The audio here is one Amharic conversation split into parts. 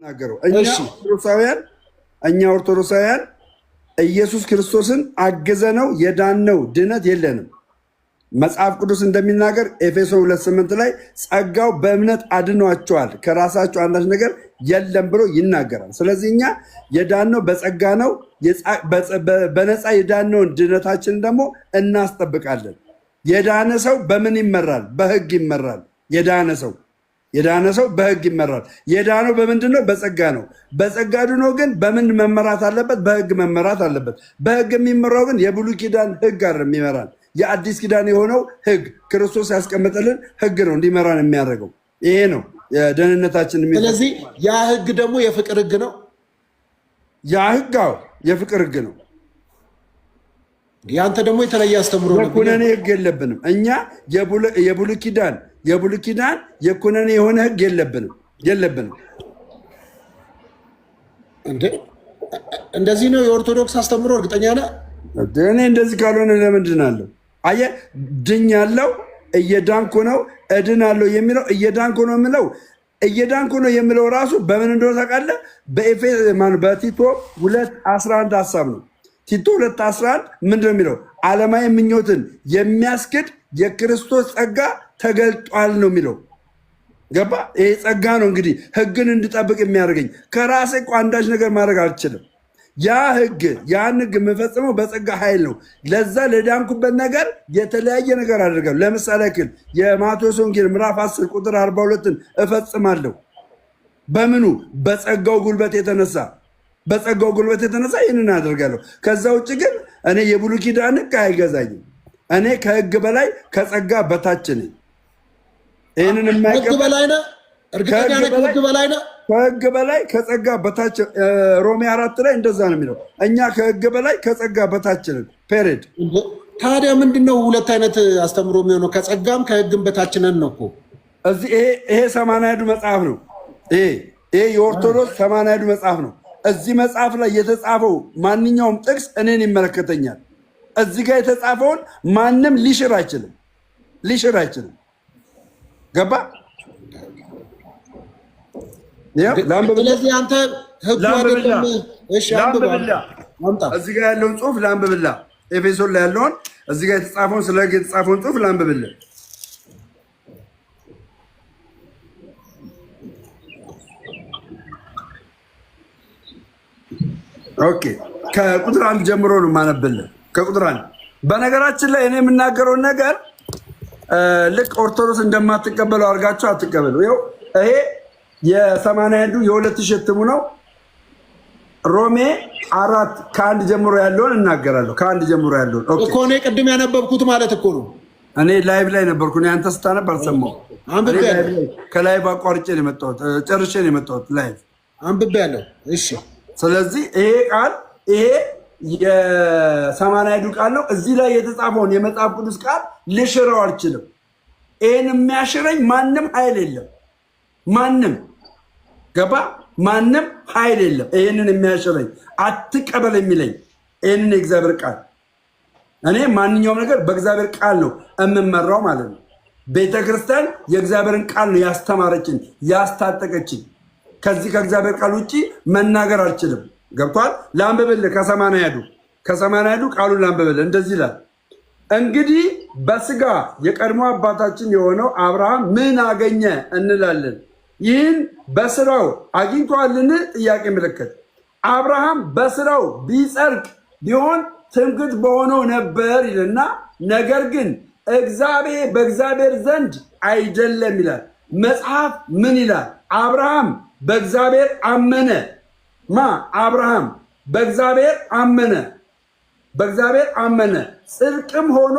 ናገረው እኛ ኦርቶዶክሳውያን ኢየሱስ ክርስቶስን አግዘነው የዳነው ድነት የለንም። መጽሐፍ ቅዱስ እንደሚናገር ኤፌሶን 2:8 ላይ ጸጋው በእምነት አድኗቸዋል ከራሳቸው አንዳች ነገር የለም ብሎ ይናገራል። ስለዚህ እኛ የዳነው በጸጋ ነው። በነፃ የዳነውን ድነታችን ደግሞ እናስጠብቃለን። የዳነ ሰው በምን ይመራል? በሕግ ይመራል። የዳነ ሰው በሕግ ይመራል። የዳነው በምንድን ነው? በጸጋ ነው። በጸጋ ድኖ ግን በምን መመራት አለበት? በሕግ መመራት አለበት። በሕግ የሚመራው ግን የብሉይ ኪዳን ሕግ አይደለም የሚመራን፣ የአዲስ ኪዳን የሆነው ሕግ ክርስቶስ ያስቀመጠልን ሕግ ነው እንዲመራን የሚያደርገው። ይሄ ነው ደህንነታችን። ስለዚህ ያ ሕግ ደግሞ የፍቅር ሕግ ነው። ያ ሕግ የፍቅር ሕግ ነው። ያንተ ደግሞ የተለየ አስተምሮ ነው። የኩነኔ ሕግ የለብንም እኛ የብሉይ ኪዳን የኩነኔ የሆነ ሕግ የለብንም። እንደዚህ ነው የኦርቶዶክስ አስተምሮ። እርግጠኛ ነህ? እኔ እንደዚህ ካልሆነ ለምንድን አለው? አየህ፣ ድኛለሁ፣ እየዳንኩ ነው፣ እድናለሁ የሚለው እየዳንኩ ነው የሚለው ራሱ በምን እንደሆነ ታውቃለህ? በቲቶ 2:11 ሀሳብ ነው። ቲቶ 2:11 ምንድን ነው የሚለው? ዓለማዊ ምኞትን የሚያስክድ የክርስቶስ ጸጋ ተገልጧል ነው የሚለው። ገባ? ይሄ ጸጋ ነው እንግዲህ ሕግን እንድጠብቅ የሚያደርገኝ። ከራሴ እኮ አንዳች ነገር ማድረግ አልችልም። ያን ሕግ የምፈጽመው በጸጋ ኃይል ነው። ለዛ ለዳንኩበት ነገር የተለያየ ነገር አደርጋለሁ። ለምሳሌ ያክል የማቴዎስ ወንጌል ምዕራፍ 10 ቁጥር 42ን እፈጽማለሁ። በምኑ? በጸጋው ጉልበት የተነሳ ይህንን አደርጋለሁ። ከዛ ውጭ ግን እኔ የብሉይ ኪዳን ሕግ አይገዛኝም። እኔ ከሕግ በላይ ከጸጋ በታች ነኝ። ይህንን ከሕግ በላይ ነህ? እርግጠኛ ነህ? ከሕግ በላይ ነህ? ከሕግ በላይ ከጸጋ በታች። ሮሜ 4 ላይ እንደዛ ነው የሚለው። እኛ ከሕግ በላይ ከጸጋ በታች ነን። ፔሬድ። ታዲያ ምንድነው ሁለት አይነት አስተምሮ የሚሆነው? ከጸጋም ከሕግም በታች ነን ነው እኮ። እዚህ ይሄ 80ዱ መጽሐፍ ነው። ይሄ የኦርቶዶክስ 80ዱ መጽሐፍ ነው። እዚህ መጽሐፍ ላይ የተጻፈው ማንኛውም ጥቅስ እኔን ይመለከተኛል። እዚህ ጋር የተጻፈውን ማንም ሊሽር አይችልም። ገባ? ስለዚህ አንተ ሕጉ አይደለም። እሺ አንብብላ። እዚህ ጋር ያለውን ጽሑፍ ላንብብላ። ኤፌሶን ላይ ያለውን እዚህ ጋር የተጻፈውን ስለ ሕግ የተጻፈውን ጽሑፍ ላንብብልህ። ኦኬ፣ ከቁጥር 1 ጀምሮ ነው የማነብልህ። ከቁጥር 1 በነገራችን ላይ እኔ የምናገረውን ነገር ልክ ኦርቶዶክስ እንደማትቀበለው አድርጋችሁ አትቀበሉ። ይኸው ይሄ የ81 የ2000 እትሙ ነው። ሮሜ 4 ከ1 ጀምሮ ያለውን እናገራለሁ። ከ1 ጀምሮ ያለውን እኮ እኔ ቅድም ያነበብኩት ማለት እኮ ነው። እኔ ላይቭ ላይ ነበርኩ። አንተ ስታነብ አልሰማሁም። ከላይቭ አቋርጬ ነው የመጣሁት፣ ጨርሼ ነው የመጣሁት ላይቭ አንብቤያለሁ። እሺ፣ ስለዚህ ይሄ የ81 ቃል ነው። እዚህ ላይ የተጻፈውን የመጽሐፍ ቅዱስ ቃል ልሽረው አልችልም። ይህን የሚያሽረኝ ማንም ኃይል የለም። ገባ? ማንም ኃይል የለም ይህንን የሚያሽረኝ፣ አትቀበል የሚለኝ ይህንን የእግዚአብሔር ቃል። እኔ ማንኛውም ነገር በእግዚአብሔር ቃል ነው የምመራው ማለት ነው። ቤተክርስቲያን የእግዚአብሔርን ቃል ነው ያስተማረችን፣ ያስታጠቀችን። ከዚህ ከእግዚአብሔር ቃል ውጭ መናገር አልችልም። ገብቷል? ላንብብልህ። ከ80 ቃሉን ላንብብልህ። እንደዚህ ይላል፣ እንግዲህ በስጋ የቀድሞ አባታችን የሆነው አብርሃም ምን አገኘ እንላለን? ይህን በስራው አግኝቷልን? ጥያቄ ምልክት። አብርሃም በስራው ቢጸድቅ ቢሆን ትምክህት በሆነው ነበር ይልና፣ ነገር ግን በእግዚአብሔር ዘንድ አይደለም ይላል። መጽሐፍ ምን ይላል? አብርሃም በእግዚአብሔር አመነ። አብርሃም በእግዚአብሔር አመነ፣ ጽድቅም ሆኖ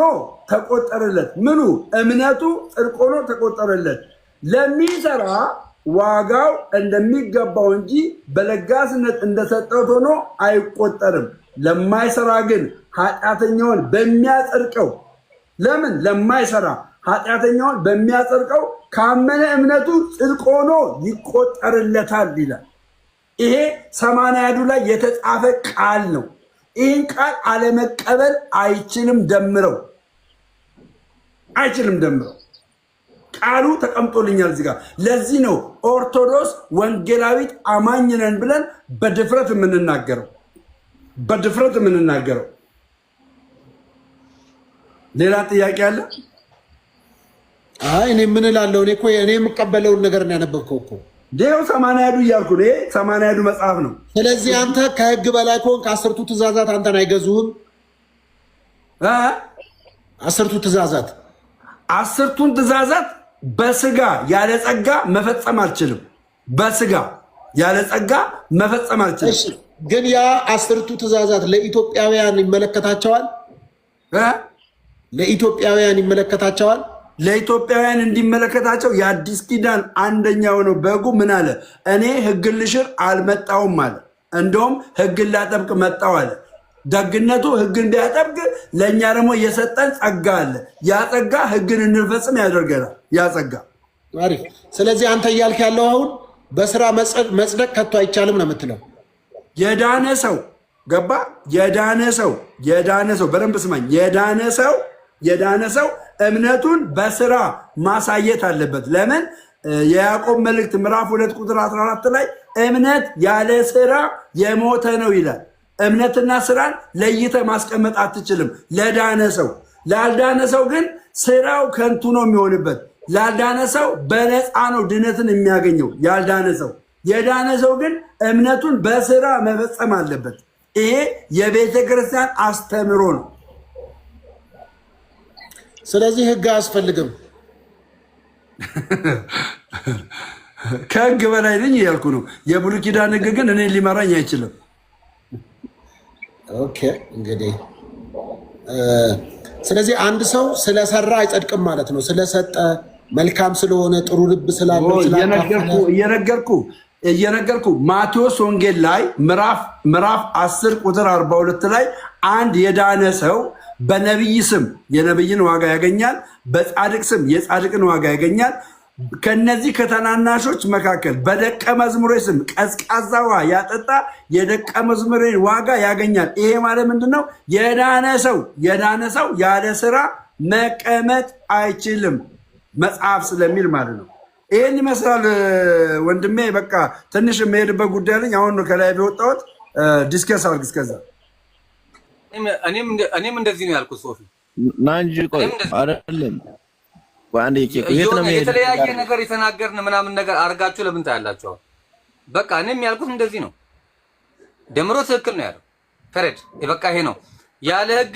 ተቆጠረለት። ምኑ? እምነቱ ጽድቅ ሆኖ ተቆጠረለት። ለሚሰራ ዋጋው እንደሚገባው እንጂ በለጋስነት እንደሰጠት ሆኖ አይቆጠርም። ለማይሰራ ግን ኃጢአተኛውን በሚያጸድቀው ኃጢአተኛውን በሚያጸድቀው ካመነ እምነቱ ጽድቅ ሆኖ ይቆጠርለታል ይላል። ይሄ 80 ላይ የተጻፈ ቃል ነው። ይህን ቃል አለመቀበል አይችልም። ደምረው ቃሉ ተቀምጦልኛል እዚህ ጋር። ለዚህ ነው ኦርቶዶክስ ወንጌላዊት አማኝ ነን ብለን በድፍረት የምንናገረው። ሌላ ጥያቄ አለ? አይ እኔ ምን እላለሁ? እኔ እኮ እኔ የምቀበለውን ነገር ነው ያነበብከው እኮ ዴው 80 እያልኩ ነው። 80 መጽሐፍ ነው። ስለዚህ አንተ ከህግ በላይ ከሆንክ 10ቱ ትእዛዛት አንተን አይገዙህም። 10ቱ ትእዛዛት 10ቱን ትእዛዛት በስጋ ያለ ጸጋ መፈጸም አልችልም። በስጋ ያለ ጸጋ መፈጸም አልችልም። እሺ፣ ግን ያ 10ቱ ትእዛዛት ለኢትዮጵያውያን ይመለከታቸዋል? ለኢትዮጵያውያን ይመለከታቸዋል? ለኢትዮጵያውያን እንዲመለከታቸው የአዲስ ኪዳን አንደኛው ነው። በጉ ምን አለ? እኔ ህግን ልሽር አልመጣሁም አለ። እንደውም ህግን ላጠብቅ መጣሁ አለ። ደግነቱ ህግን ቢያጠብቅ ለእኛ ደግሞ የሰጠን ጸጋ አለ። ያ ጸጋ ህግን እንፈጽም ያደርገናል። ያ ጸጋ አሪፍ። ስለዚህ አንተ እያልክ ያለው አሁን በስራ መጽደቅ ከቶ አይቻልም ነው የምትለው? የዳነ ሰው ገባ? የዳነ ሰው በደንብ ስማኝ። የዳነ ሰው እምነቱን በስራ ማሳየት አለበት። ለምን? የያዕቆብ መልእክት ምዕራፍ 2 ቁጥር 14 ላይ እምነት ያለ ስራ የሞተ ነው ይላል። እምነትና ስራን ለይተ ማስቀመጥ አትችልም። ለዳነ ሰው። ላልዳነ ሰው ግን ስራው ከንቱ ነው የሚሆንበት። ላልዳነ ሰው በነፃ ነው ድነትን የሚያገኘው ያልዳነ ሰው። የዳነ ሰው ግን እምነቱን በስራ መፈጸም አለበት። ይሄ የቤተ ክርስቲያን አስተምሮ ነው። ስለዚህ ህግ አያስፈልግም። ከህግ በላይ ነኝ እያልኩ ነው። የብሉይ ኪዳን ህግ ግን እኔ ሊመራኝ አይችልም። ኦኬ እንግዲህ ስለዚህ አንድ ሰው ስለሰራ አይጸድቅም ማለት ነው። ስለሰጠ መልካም ስለሆነ ጥሩ ልብ ስላለው እየነገርኩ ማቴዎስ ወንጌል ላይ ምዕራፍ 10 ቁጥር 42 ላይ አንድ የዳነ ሰው በነቢይ ስም የነቢይን ዋጋ ያገኛል፣ በጻድቅ ስም የጻድቅን ዋጋ ያገኛል። ከነዚህ ከተናናሾች መካከል በደቀ መዝሙሬ ስም ቀዝቃዛ ውሃ ያጠጣ የደቀ መዝሙሬን ዋጋ ያገኛል። ይሄ ማለት ምንድን ነው? የዳነ ሰው ያለ ስራ መቀመጥ አይችልም፣ መጽሐፍ ስለሚል ማለት ነው። ይህን ይመስላል ወንድሜ። በቃ ትንሽ የምሄድበት ጉዳይ አለኝ። አሁን ነው ከላይ የወጣሁት። ዲስከስ አድርግ እስከዛ። እኔም እንደዚህ ነው ያልኩት። ሶፊ ናንጂ ቆይ አይደለም የተለያየ ነገር የተናገርን ምናምን ነገር አድርጋችሁ ለምን ታያላችሁ? በቃ እኔም ያልኩት እንደዚህ ነው። ደምሮ ትክክል ነው ያለው ፈረድ። በቃ ይሄ ነው ያለ ህግ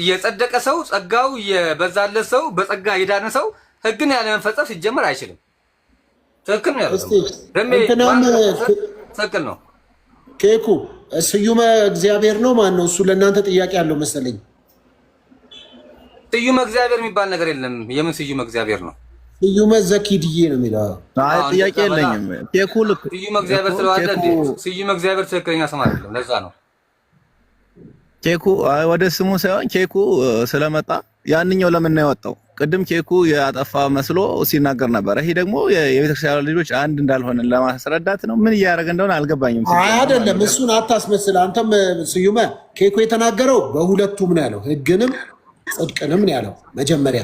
የጸደቀ ሰው ጸጋው የበዛለት ሰው በጸጋ የዳነ ሰው ህግን ያለ መፈጸም ሲጀመር አይችልም። ትክክል ነው ያለው። ትክክል ነው። ኬኩ ስዩመ እግዚአብሔር ነው ማን ነው እሱ? ለእናንተ ጥያቄ ያለው መሰለኝ። ስዩመ እግዚአብሔር የሚባል ነገር የለም። የምን ስዩመ እግዚአብሔር ነው? ስዩመ ዘኪድዬ ነው የሚለው። አይ ጥያቄ የለኝም። ኬኩ ልክ ስዩመ እግዚአብሔር ስለዋለ ስዩመ እግዚአብሔር ትክክለኛ ስም አይደለም። ለዛ ነው ኬኩ ወደ ስሙ ሳይሆን ኬኩ ስለመጣ ያንኛው ለምን ነው ያወጣው? ቅድም ኬኩ ያጠፋ መስሎ ሲናገር ነበር። ይሄ ደግሞ የቤተክርስቲያን ልጆች አንድ እንዳልሆነ ለማስረዳት ነው። ምን እያደረገ እንደሆነ አልገባኝም። አይደለም እሱን አታስመስል አንተም። ስዩመ ኬኩ የተናገረው በሁለቱም ነው ያለው፣ ህግንም ጽድቅንም ነው ያለው። መጀመሪያ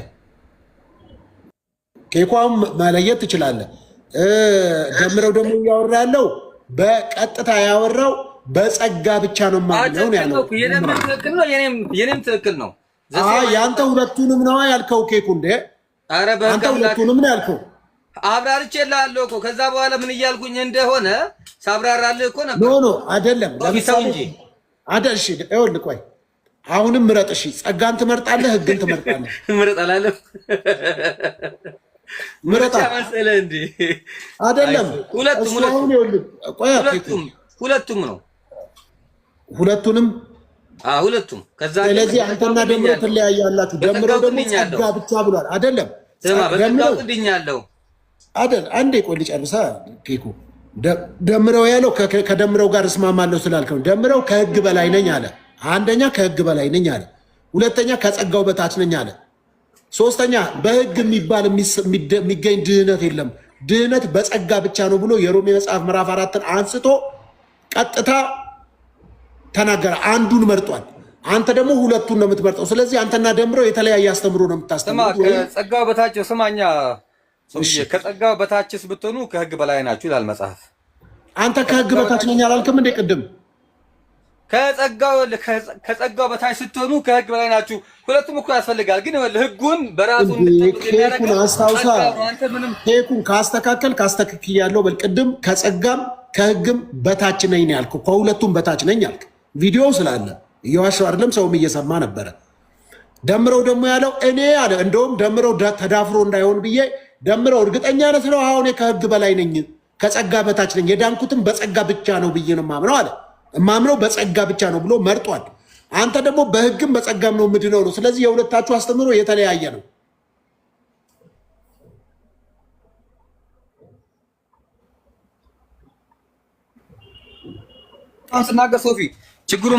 ኬኳም መለየት ትችላለህ። ደምረው ደግሞ እያወራ ያለው በቀጥታ ያወራው በጸጋ ብቻ ነው ማለት ነው ያለው። የኔም ትክክል ነው፣ የኔም ትክክል ነው። ያንተ ሁለቱንም ነው ያልከው ኬኩ እንደ አረ አንተ ሁለቱንም ነው ያልከው። አብራርቼልሃለሁ እኮ ከዛ በኋላ ምን እያልኩኝ እንደሆነ ሳብራራልህ እኮ ነበር። ኖ አይደለም። ለምሳሌ እሺ ይኸውልህ ቆይ አሁንም ምረጥ። እሺ ጸጋን ትመርጣለህ? ህግን ትመርጣለህ? ምረጣለህ? ምረጣ መሰለህ እንዴ? አይደለም። ሁለቱም ነው። ሁለቱንም ሁለቱም። ከዛ ስለዚህ አንተና ደምረው ትለያያላችሁ። ደምረው ደግሞ ጸጋ ብቻ ብሏል። አይደለም ደምረው ትድኛለሁ አይደል? አንዴ ቆይ ልጨርሳ። ኬኩ ደምረው ያለው ከደምረው ጋር እስማማለሁ ስላልከው ደምረው ከህግ በላይ ነኝ አለ። አንደኛ ከህግ በላይ ነኝ አለ። ሁለተኛ ከጸጋው በታች ነኝ አለ። ሶስተኛ በህግ የሚባል የሚገኝ ድህነት የለም፣ ድህነት በጸጋ ብቻ ነው ብሎ የሮሜ መጽሐፍ ምዕራፍ 4ን አንስቶ ቀጥታ ተናገረ። አንዱን መርጧል። አንተ ደግሞ ሁለቱን ነው የምትመርጠው። ስለዚህ አንተና ደምረው የተለያየ አስተምሮ ነው የምታስተምሩት። ከጸጋው በታች ስማኛ፣ ከጸጋው በታችስ ብትሆኑ ከህግ በላይ ናችሁ ይላል መጽሐፍ። አንተ ከህግ በታች ነኝ አላልክም እንዴ ቅድም? ከጸጋው በታች ስትሆኑ ከህግ በላይ ናችሁ። ሁለቱም እኮ ያስፈልጋል፣ ግን ህጉን በራሱ ኬኩን አስታውሳ። ኬኩን ካስተካከልኩ በል። ቅድም ከጸጋም ከህግም በታች ነኝ ያልከው፣ ከሁለቱም በታች ነኝ ያልክ ቪዲዮ ስላለ እየዋሸው አይደለም፣ ሰውም እየሰማ ነበረ። ደምረው ደግሞ ያለው እኔ አለ። እንደውም ደምረው ተዳፍሮ እንዳይሆን ብዬ ደምረው እርግጠኛ ነህ ስለው አሁን ከህግ በላይ ነኝ ከጸጋ በታች ነኝ የዳንኩትም በጸጋ ብቻ ነው ብዬ ነው ማምነው አለ። ማምነው በጸጋ ብቻ ነው ብሎ መርጧል። አንተ ደግሞ በህግም በጸጋም ነው ምድነው ነው። ስለዚህ የሁለታችሁ አስተምሮ የተለያየ ነው። ስናገር ሶፊ ችግሩ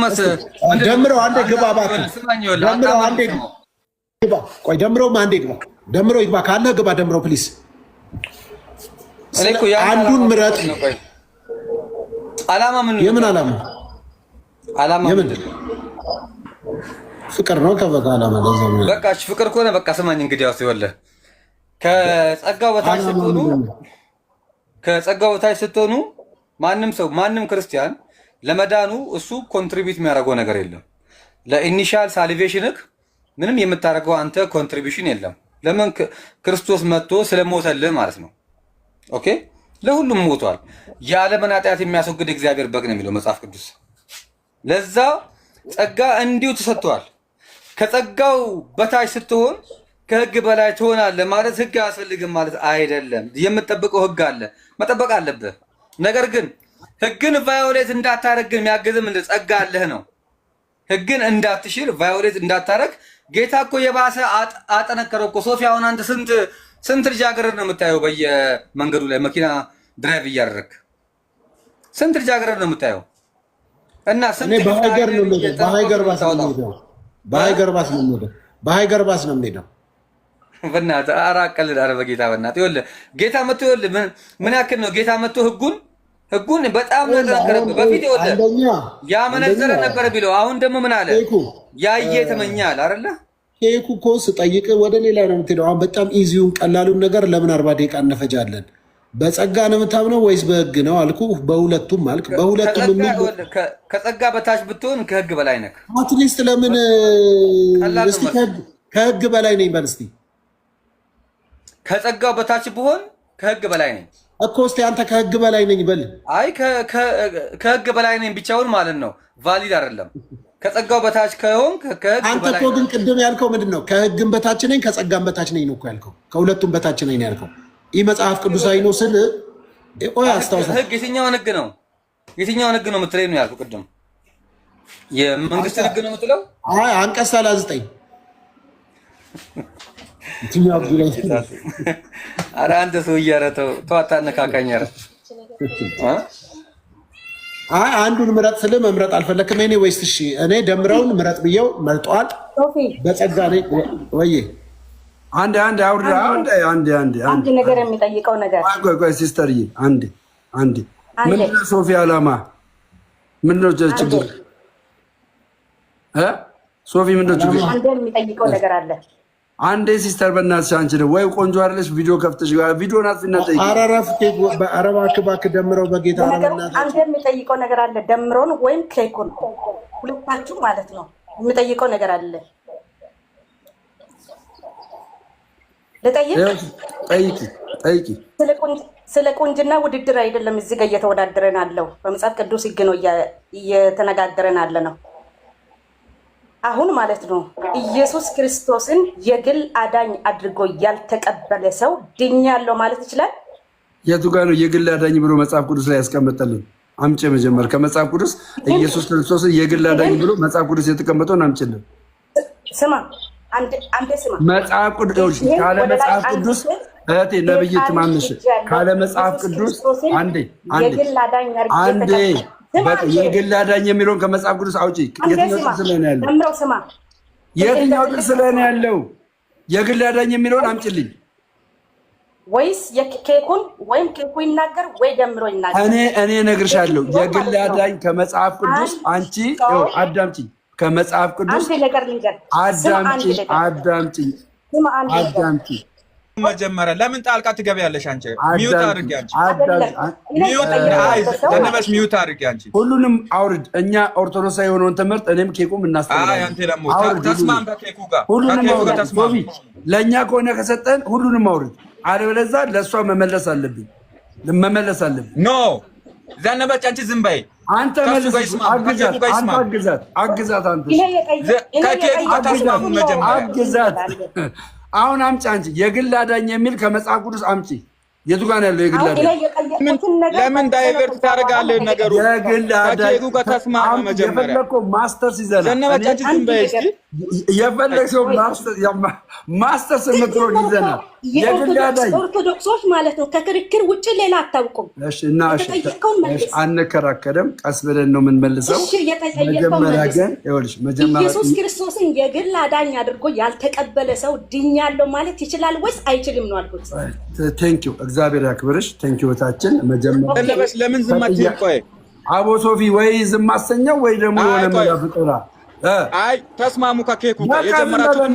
ደምረው አንዴ ግባ እባክህ። ደምረው አንዴ ግባ። ቆይ ደምረው አንዴ ግባ። ደምረው ይግባ ካለ ግባ። ደምረው ፕሊስ አንዱን ምረጥ። ዓላማ ምን? የምን ዓላማ? ዓላማ የምን ፍቅር ነው? ከበቃ ዓላማ ለዛ ነው። በቃ እሺ፣ ፍቅር ከሆነ በቃ ስማኝ እንግዲህ ያው ሲወለህ ከጸጋው በታች ስትሆኑ ማንም ሰው ማንም ክርስቲያን ለመዳኑ እሱ ኮንትሪቢዩት የሚያደርገው ነገር የለም። ለኢኒሻል ሳልቬሽንክ ምንም የምታደርገው አንተ ኮንትሪቢዩሽን የለም። ለምን? ክርስቶስ መጥቶ ስለሞተልህ ማለት ነው። ኦኬ፣ ለሁሉም ሞቷል። የዓለምን ኃጢአት የሚያስወግድ እግዚአብሔር በግ ነው የሚለው መጽሐፍ ቅዱስ። ለዛ ጸጋ እንዲሁ ተሰጥቷል። ከጸጋው በታች ስትሆን ከህግ በላይ ትሆናለህ ማለት ህግ አያስፈልግም ማለት አይደለም። የምትጠብቀው ህግ አለ፣ መጠበቅ አለብህ። ነገር ግን ህግን ቫዮሌት እንዳታረግ የሚያግዝም እንደ ጸጋ አለህ ነው። ህግን እንዳትሽር ቫዮሌት እንዳታረግ ጌታ እኮ የባሰ አጠነከረው እኮ። ሶፊ አሁን አንተ ስንት ልጃገረድ ነው የምታየው በየመንገዱ ላይ መኪና ድራይቭ እያደረግህ? ስንት ልጃገረድ ነው የምታየው? እና ስንት በሃይገር ባስ ነው የምሄደው። በሃይገር ባስ ነው የምሄደው። በእናትህ ኧረ አቀልድ። ኧረ በጌታ በእናትህ ይኸውልህ ጌታ መጥቶ ይኸውልህ ምን ያክል ነው ጌታ መጥቶ ህጉን በጣም ነገረብህ። በፊት ይኸውልህ ያመነዘረ ነበረ ቢለው፣ አሁን ደግሞ ምን አለ? ያየ ተመኛል አይደለ? ኬኩ እኮ ስጠይቅ ወደ ሌላ ነው የምትሄደው። አሁን በጣም ኢዚውን ቀላሉን ነገር ለምን 40 ደቂቃ እንፈጃለን? በጸጋ ነው የምታምነው ወይስ በህግ ነው አልኩ። በሁለቱም አልክ። በሁለቱም ከጸጋ በታች ብትሆን ከህግ በላይ ነህ። አትሊስት ለምን እስቲ ከህግ በላይ ነኝ በል እስቲ። ከጸጋው በታች ብሆን ከህግ በላይ ነኝ እኮ። እስቲ አንተ ከህግ በላይ ነኝ በል። አይ ከህግ በላይ ነኝ ብቻውን ማለት ነው ቫሊድ አይደለም። ከጸጋው በታች ከሆን ከህግ አንተ እኮ ግን ቅድም ያልከው ምንድን ነው? ከህግም በታች ነኝ ከጸጋም በታች ነኝ ነው እኮ ያልከው። ከሁለቱም በታች ነኝ ነው ያልከው። ይህ መጽሐፍ ቅዱሳዊ ነው ስል አስታውሳለሁ። ህግ የትኛውን ህግ ነው የምትለኝ ነው ያልኩህ ቅድም። የመንግስት ህግ ነው የምትለው? አይ አንቀጽ 39 የትኛው ህግ ላይ? ኧረ አንተ ሰውዬ ኧረ ተው አታነካካኝ። ኧረ አይ አንዱን ምረጥ ስል መምረጥ አልፈለክም። እኔ ወይስ እሺ እኔ ደምረውን ምረጥ ብየው መርጧል። በጸጋ ነኝ ወይ? አንድ ነገር የሚጠይቀው ነገር ቆይ ሲስተርዬ፣ አንዴ ምንድን ነው ሶፊ ዓላማ ምንድን ነው ችግር? ሶፊ ምንድን ነው ችግር? አንዴ የሚጠይቀው ነገር አለ። አንዴ ሲስተር በእናትሽ አንቺ ነው ወይ ቆንጆ አይደለሽ? ቪዲዮ ከፍተሽ ቪዲዮን አጥፊና ጠይቂ። እባክህ ደምረው በጌታ አንዴ የሚጠይቀው ነገር አለ። ደምረውን ወይም ኬኩን ሁለታችሁ ማለት ነው የሚጠይቀው ነገር አለ። ጠይቂ። ስለ ቁንጅና ውድድር አይደለም እዚህ ጋር እየተወዳደረን አለው። በመጽሐፍ ቅዱስ ሕግ ነው እየተነጋገረን አለ ነው። አሁን ማለት ነው ኢየሱስ ክርስቶስን የግል አዳኝ አድርጎ ያልተቀበለ ሰው ድኛለሁ ማለት ይችላል? የቱ ጋር ነው የግል አዳኝ ብሎ መጽሐፍ ቅዱስ ላይ ያስቀመጠልን? አምጪ መጀመር ከመጽሐፍ ቅዱስ ኢየሱስ ክርስቶስን የግል አዳኝ ብሎ መጽሐፍ ቅዱስ የተቀመጠውን አምጪልን። ስማ አንዴ ስማ። መጽሐፍ ቅዱስ ካለ መጽሐፍ ቅዱስ እህቴ ነብይ ትማምሽ ካለ መጽሐፍ ቅዱስ አንዴ የግል አዳኝ የሚለውን ከመጽሐፍ ቅዱስ አውጪ። የትኛው ጥቅስ ላይ ነው ያለው? የትኛው ጥቅስ ላይ ነው ያለው? የግል አዳኝ የሚለውን አምጪልኝ። ወይስ የኬኩን ወይም ኬኩ ይናገር ወይ ደምሮ ይናገር? እኔ እነግርሻለሁ። የግል አዳኝ ከመጽሐፍ ቅዱስ አንቺ አዳምጪኝ። ከመጽሐፍ ቅዱስ አንድ ነገር ልንገር። አዳምጪ። መጀመሪያ ለምን ጣልቃ ትገቢያለሽ? አንቺ ሚውት አድርጊ። አንቺ ዘነበች ሚውት አድርጊ። አንቺ ሁሉንም አውርድ። እኛ ኦርቶዶክሳዊ የሆነውን ትምህርት እኔም ኬኩም እናስተምራለን። አንተ ደግሞ ተስማም ከኬኩ ጋር ሁሉንም አውርድ። ለእኛ ከሆነ ከሰጠን ሁሉንም አውርድ። አለበለዚያ ለእሷ መመለስ አለብኝ። ኖ ዘነበች፣ አንቺ ዝም በይ። አንተ መልስ። አግዛት። አንተ ከኬኩ ጋር ተስማሙ መጀመሪያ። አግዛት። አሁን አምጪ። አንቺ የግል አዳኝ የሚል ከመጽሐፍ ቅዱስ አምጪ። የቱ ጋር ያለው የግል አዳኝ? ለምን ዳይቨርት ታደርጋለህ ነገሩ? የግል አዳኝ ከኬኩ ጋር ተስማሙ መጀመሪያ። የፈለከው ማስተርስ ይዘናል። ዘነበች፣ አንቺ ዝም በይ እስኪ። የፈለከው ማስተርስ የምትሆን ይዘናል። የግል አዳኝ ኦርቶዶክሶች ማለት ነው። ከክርክር ውጭ ሌላ አታውቁም። እሺ፣ እና አንከራከርም። ቀስ ብለን ነው የምንመልሰው። መጀመሪያ ግን ይኸውልሽ፣ ኢየሱስ ክርስቶስን የግል አዳኝ አድርጎ ያልተቀበለ ሰው ድኛለሁ ማለት ይችላል ወይስ አይችልም ነው አልኩት። ቴንኪው፣ እግዚአብሔር ያክብርሽ። ቴንኪው ታችን መጀመሪያ ለምን ዝም አትይም? ቆይ አቦ ሶፊ፣ ወይ ዝም አሰኘው ወይ ደግሞ የሆነ መላፍጠራ አይ ተስማሙ። ከኬኩ ጋር የጀመራችሁት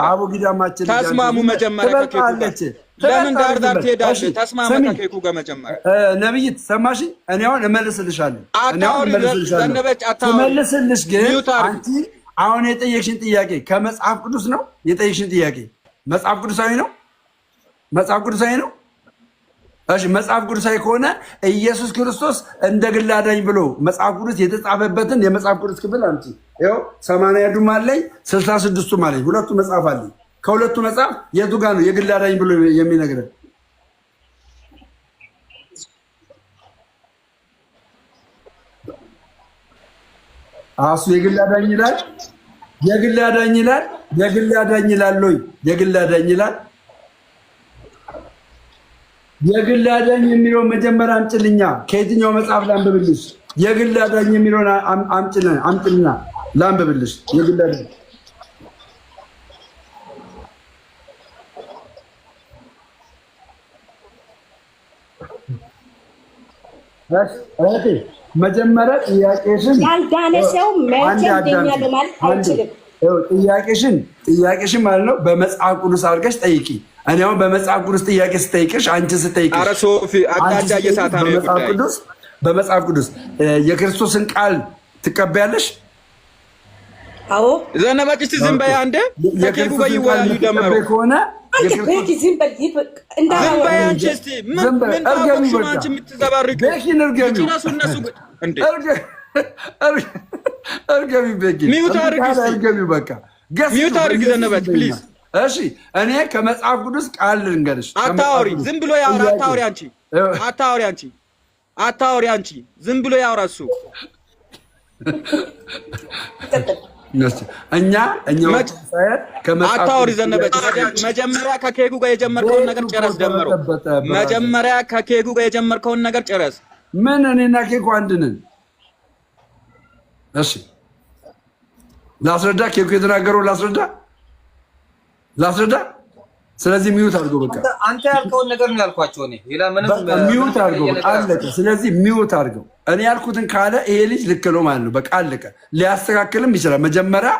አቡ ጊዳማችን ተስማሙ መጀመሪያ ከኬኩ ጋር። ለምን ዳር ዳር ትሄዳለህ? ተስማሙ ከኬኩ ጋር መጀመሪያ። ነብይት ሰማሽ? እኔ አሁን እመልስልሻለሁ። ትመልስልሽ ግን አንቺ አሁን የጠየቅሽን ጥያቄ ከመጽሐፍ ቅዱስ ነው የጠየቅሽን ጥያቄ መጽሐፍ ቅዱሳዊ ነው? መጽሐፍ ቅዱሳዊ ነው? እሺ መጽሐፍ ቅዱሳዊ ከሆነ ኢየሱስ ክርስቶስ እንደ ግል አዳኝ ብሎ መጽሐፍ ቅዱስ የተጻፈበትን የመጽሐፍ ቅዱስ ክፍል አምጪ። ይኸው 80ዱም አለኝ 66ቱም አለኝ። ሁለቱ መጽሐፍ አለኝ። ከሁለቱ መጽሐፍ የቱ ጋር ነው የግል አዳኝ ብሎ የሚነግረን? አሱ የግል አዳኝ ይላል። የግል አዳኝ ይላል። የግል አዳኝ ይላል ወይ? የግል አዳኝ ይላል። የግል አዳኝ የሚለውን መጀመሪያ አምጪልኛ። ከየትኛው መጽሐፍ ላንብብልሽ? የግል አዳኝ የሚለውን አምጪልና ላንብብልሽ። የግል አዳኝ እህቴ መጀመሪያ ጥያቄሽን ያልዳነ ሰው መጀመሪያ ለማለት አይችልም። ጥያቄሽን ማለት ነው በመጽሐፍ ቅዱስ አድርገሽ ጠይቂ። እኔ አሁን በመጽሐፍ ቅዱስ ጥያቄ ስጠይቅሽ አንቺ ስጠይቅሽ ኧረ ሶፊ አቅጣጫ እየሳታ ነው። በመጽሐፍ ቅዱስ የክርስቶስን ቃል ትቀበያለሽ? አዎ። ዘነበች እስቲ ዝም በይ አንዴ። ከኬኩ ጋር ይወያዩ ደመሩ ከሆነ ዝም በይ አንቺ እስቲ ምን ታውቁሽ ነው አንቺ የምትዘባርቂው? ቤኪን እርገሚ እንዴ እርገሚ ቤኪን ሚውት አድርጊ እስቲ እርገሚ በቃ ሚውት አድርጊ ዘነበች ፕሊዝ። እሺ እኔ ከመጽሐፍ ቅዱስ ቃል ልንገርሽ። አታውሪ፣ ዝም ብሎ ያውራ። አታውሪ አንቺ፣ አታውሪ አንቺ፣ ዝም ብሎ ያውራ እሱ። እኛ አታውሪ ዘነበች። መጀመሪያ ከኬኩ ጋር የጀመርከውን ነገር ጨረስ። ደምሮ መጀመሪያ ከኬኩ ጋር የጀመርከውን ነገር ጨረስ። ምን እኔና ኬኩ አንድ ነን? እሺ ላስረዳ። ኬኩ የተናገረው ላስረዳ። ስለዚህ ሚውት አድርገው በቃ። አንተ ያልከውን ነገር ነው ያልኳቸው እኔ። ሌላ ምንም ሚውት አድርገው አለቀ። ስለዚህ ሚውት አድርገው። እኔ ያልኩትን ካለ ይሄ ልጅ ልክ ነው ማለት ነው። በቃ አለቀ። ሊያስተካክልም ይችላል። መጀመሪያ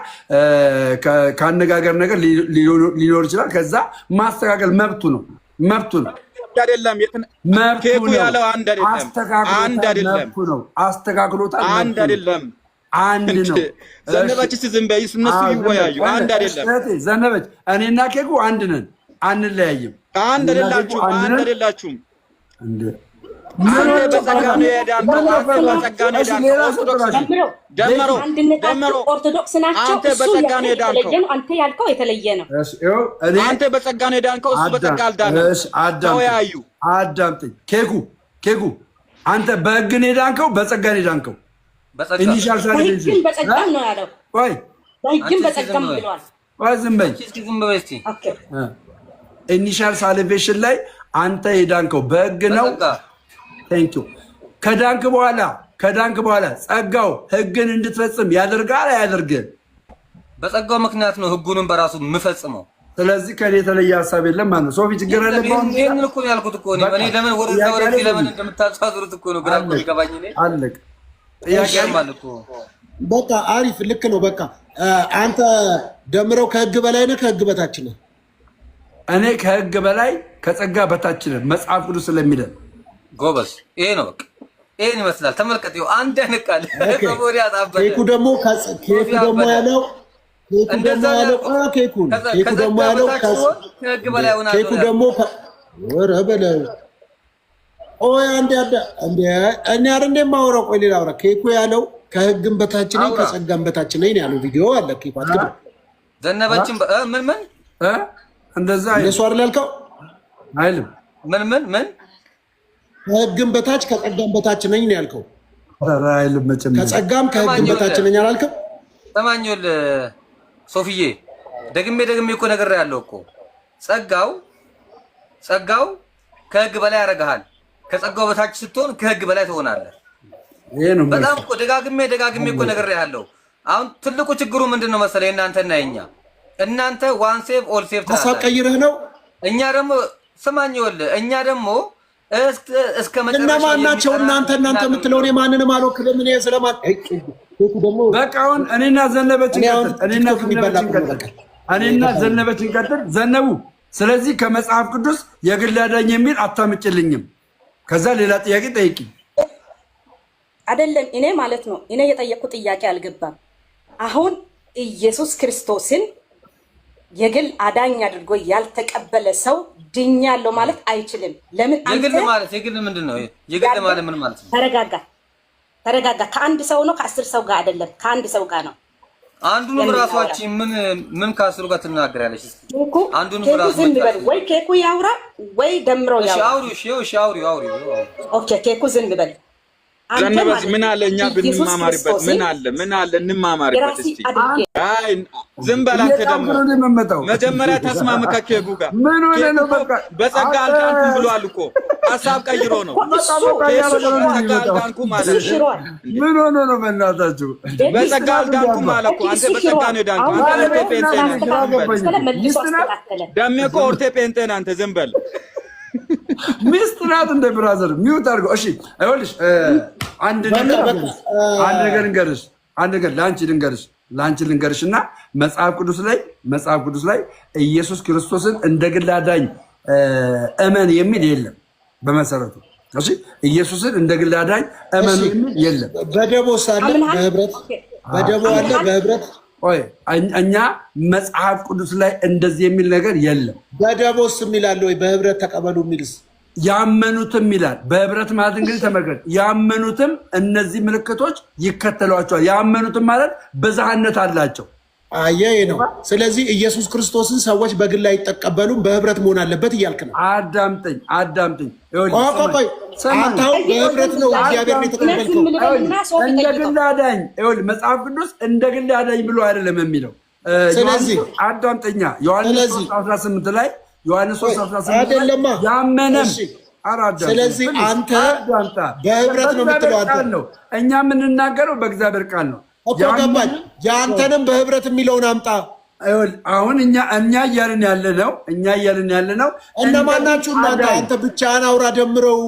ከአነጋገር ነገር ሊኖር ይችላል። ከዛ ማስተካከል መብቱ ነው። አይደለም ኬኩ ያለው አንድ አይደለም። አስተካክሎታል። አንድ አይደለም። አንድ ነው። ዘነበች እስቲ ዝም በይ፣ እነሱ ይወያዩ። አንድ አይደለም። ዘነበች እኔና ኬኩ አንድ ነን፣ አንለያይም። አንድ አይደላችሁም። አንተ በጸጋ ነው የዳንከው። ደምሮ ኦርቶዶክስ ናቸው። አንተ በጸጋ ነው የዳንከው። አንተ ያልከው የተለየ ነው። አንተ በጸጋ ነው የዳንከው፣ እሱ በጸጋ አልዳነም። ተወያዩ። አዳምጠኝ። ኬኩ አንተ በሕግ ነው የዳንከው፣ በጸጋ ነው የዳንከው? ኢኒሻል ሳልቬሽን በጸጋም ነው ያለው። ወይ በሕግም በጸጋም ብለዋል። ወይ ዝም በይ። ኢኒሻል ሳልቬሽን ላይ አንተ የዳንከው በሕግ ነው። ቴንኪው። ከዳንክ በኋላ ጸጋው ሕግን እንድትፈጽም ያደርጋል አያደርግም? በጸጋው ምክንያት ነው ሕጉንም በራሱ የምፈጽመው። ስለዚህ ከኔ የተለየ ሀሳብ የለም ማለት ነው። ሶፊ ችግር አለበት። ይሄን እኮ ነው ያልኩት እኮ ነው። እኔ ለምን ወደዚህ ለምን እንደምታሳዝሩት እኮ ነው ግራ እኮ የሚገባኝ እኔ። አለቀ። ጥያቄ ማለት እኮ በቃ አሪፍ ልክ ነው። በቃ አንተ ደምረው ከህግ በላይ ነህ ከህግ በታች ነህ? እኔ ከህግ በላይ ከጸጋ በታች ነህ መጽሐፍ ቅዱስ ስለሚለን። ጎበዝ ይሄ ነው በቃ ይሄን ይመስላል። ተመልከት ይኸው አንድ ያነቃል ሰቦሪ ያጣበደ ኬኩ ደግሞ ያለው ከህግ በላይ ሆነ ኬኩ ደግሞ ወረ በለው አንዴ እኔ አይደል የማወራው? ቆይ ሌላ አውራ። ኬኩ ያለው ከህግም በታች ነኝ ከጸጋም በታች ነኝ ያለው ቪዲዮ አለ። ኬኩ አትከብ ዘነበችም ምን እንደዛ እሱ አይደል ያልከው? አይልም ምን ከህግም በታች ከጸጋም በታች ነኝ ነው ያልከው። ኧረ አይልም መቼም ከጸጋም ከህግም በታች ነኝ አላልክም? ሰማኞል ሶፊዬ ደግሜ እኮ ነገር ያለው እኮ ጸጋው ከህግ በላይ ያደርግሃል። ከጸጋው በታች ስትሆን ከህግ በላይ ትሆናለህ። ይሄ ነው በጣም እኮ ደጋግሜ እኮ ነገር ያለው። አሁን ትልቁ ችግሩ ምንድነው መሰለህ? እናንተና የኛ እናንተ ዋን ሴቭ ኦል ሴቭ ሀሳብ ቀይረህ ነው። እኛ ደግሞ ስማኝል እኛ ደግሞ እስከ መጨረሻ እነማን ናቸው እናንተ የምትለው? እኔ ማንንም አልወክልም። እኔ ስለማን በቃ አሁን እኔና ዘነበችን ቀጥል ዘነቡ። ስለዚህ ከመጽሐፍ ቅዱስ የግል አዳኝ የሚል አታምጭልኝም። ከዛ ሌላ ጥያቄ ጠይቂ። አይደለም እኔ ማለት ነው እኔ የጠየቁት ጥያቄ አልገባም። አሁን ኢየሱስ ክርስቶስን የግል አዳኝ አድርጎ ያልተቀበለ ሰው ድኛለሁ ማለት አይችልም። ለምን? የግል ምንድን ነው? የግል ማለት ምን ማለት ነው? ተረጋጋ። ከአንድ ሰው ነው ከ10 ሰው ጋር አይደለም፣ ከአንድ ሰው ጋር ነው። አንዱንም ራሷችን ምን ከ10 ጋር ትናገራለች? አንዱንም ራሱ ወይ ኬኩ ያውራ ወይ ደምረው ያውራ። አውሪ። ኦኬ ኬኩ ዝም በል። ዘነበች ምን አለ እኛ ብንማማርበት ምን አለ እንማማርበት። እስቲ አይ ዝም በላት። ደግሞ መጀመሪያ ተስማም ከኬኩ ጋር ምን ሆነ ነው? በቃ በጸጋ አልዳንኩም ብሏል እኮ ሐሳብ ቀይሮ ነው። በጸጋ አልዳንኩም ማለት ምን ሆነ ነው? በእናታችሁ በጸጋ አልዳንኩም ማለት እኮ አንተ በጸጋ ነው ዳንኩ። አንተ ኦርቴ ፔንቴ ደሜ እኮ ኦርቴ ፔንቴ አንተ ዝም በል። ሚስት ናት እንደ ብራዘር ሚውት አድርገው። እሺ አይወልሽ አንድ ነገር ልንገርሽ እና መጽሐፍ ቅዱስ ላይ ኢየሱስ ክርስቶስን እንደ ግል አዳኝ እመን የሚል የለም በመሰረቱ። እሺ ኢየሱስን እንደ ግል አዳኝ እመን የሚል የለም። በደቦ ሳለ በህብረት እኛ መጽሐፍ ቅዱስ ላይ እንደዚህ የሚል ነገር የለም። በደቦስ የሚላል ወይ በህብረት ተቀበሉ የሚልስ? ያመኑትም ይላል። በህብረት ማለት እንግዲህ ተመልከት፣ ያመኑትም እነዚህ ምልክቶች ይከተሏቸዋል። ያመኑትም ማለት ብዝሃነት አላቸው። አየህ ነው። ስለዚህ ኢየሱስ ክርስቶስን ሰዎች በግል አይተቀበሉም፣ በህብረት መሆን አለበት እያልክ ነው። አዳምጠኝ። አንተው በህብረት ነው እግዚአብሔር የተቀበልከው። እንደ ግል አዳኝ መጽሐፍ ቅዱስ እንደ ግል አዳኝ ብሎ አይደለም የሚለው። ስለዚህ አዳምጠኛ ዮሐንስ 3:18 ላይ አይደለማ ያመነም። ስለዚህ አንተ በህብረት ነው የምትለው። አንተ ነው እኛ የምንናገረው በእግዚአብሔር ቃል ነው እኮ ገባኝ። የአንተንም በህብረት የሚለውን አምጣ። አሁን እኛ እያልን ያለ ነው እነማን ናችሁ እናንተ? አንተ ብቻህን አውራ ደምረው።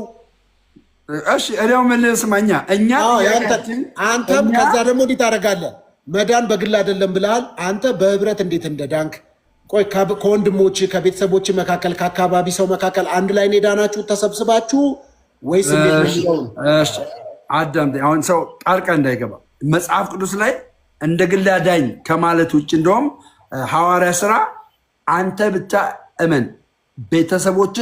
እሺ እኔው ምን ልስማኛ? አንተም ከዛ ደግሞ እንዴት ታደርጋለህ? መዳን በግል አይደለም ብለሃል። አንተ በህብረት እንዴት እንደዳንክ ቆይ፣ ከወንድሞች ከቤተሰቦች መካከል ከአካባቢ ሰው መካከል አንድ ላይ ሄዳናችሁ ተሰብስባችሁ ወይስ እንዴት ነው? እሺ አዳምጠኝ። አሁን ሰው ጣልቃ እንዳይገባ መጽሐፍ ቅዱስ ላይ እንደ ግል አዳኝ ከማለት ውጭ እንደውም ሐዋርያ ሥራ አንተ ብቻ እመን ቤተሰቦች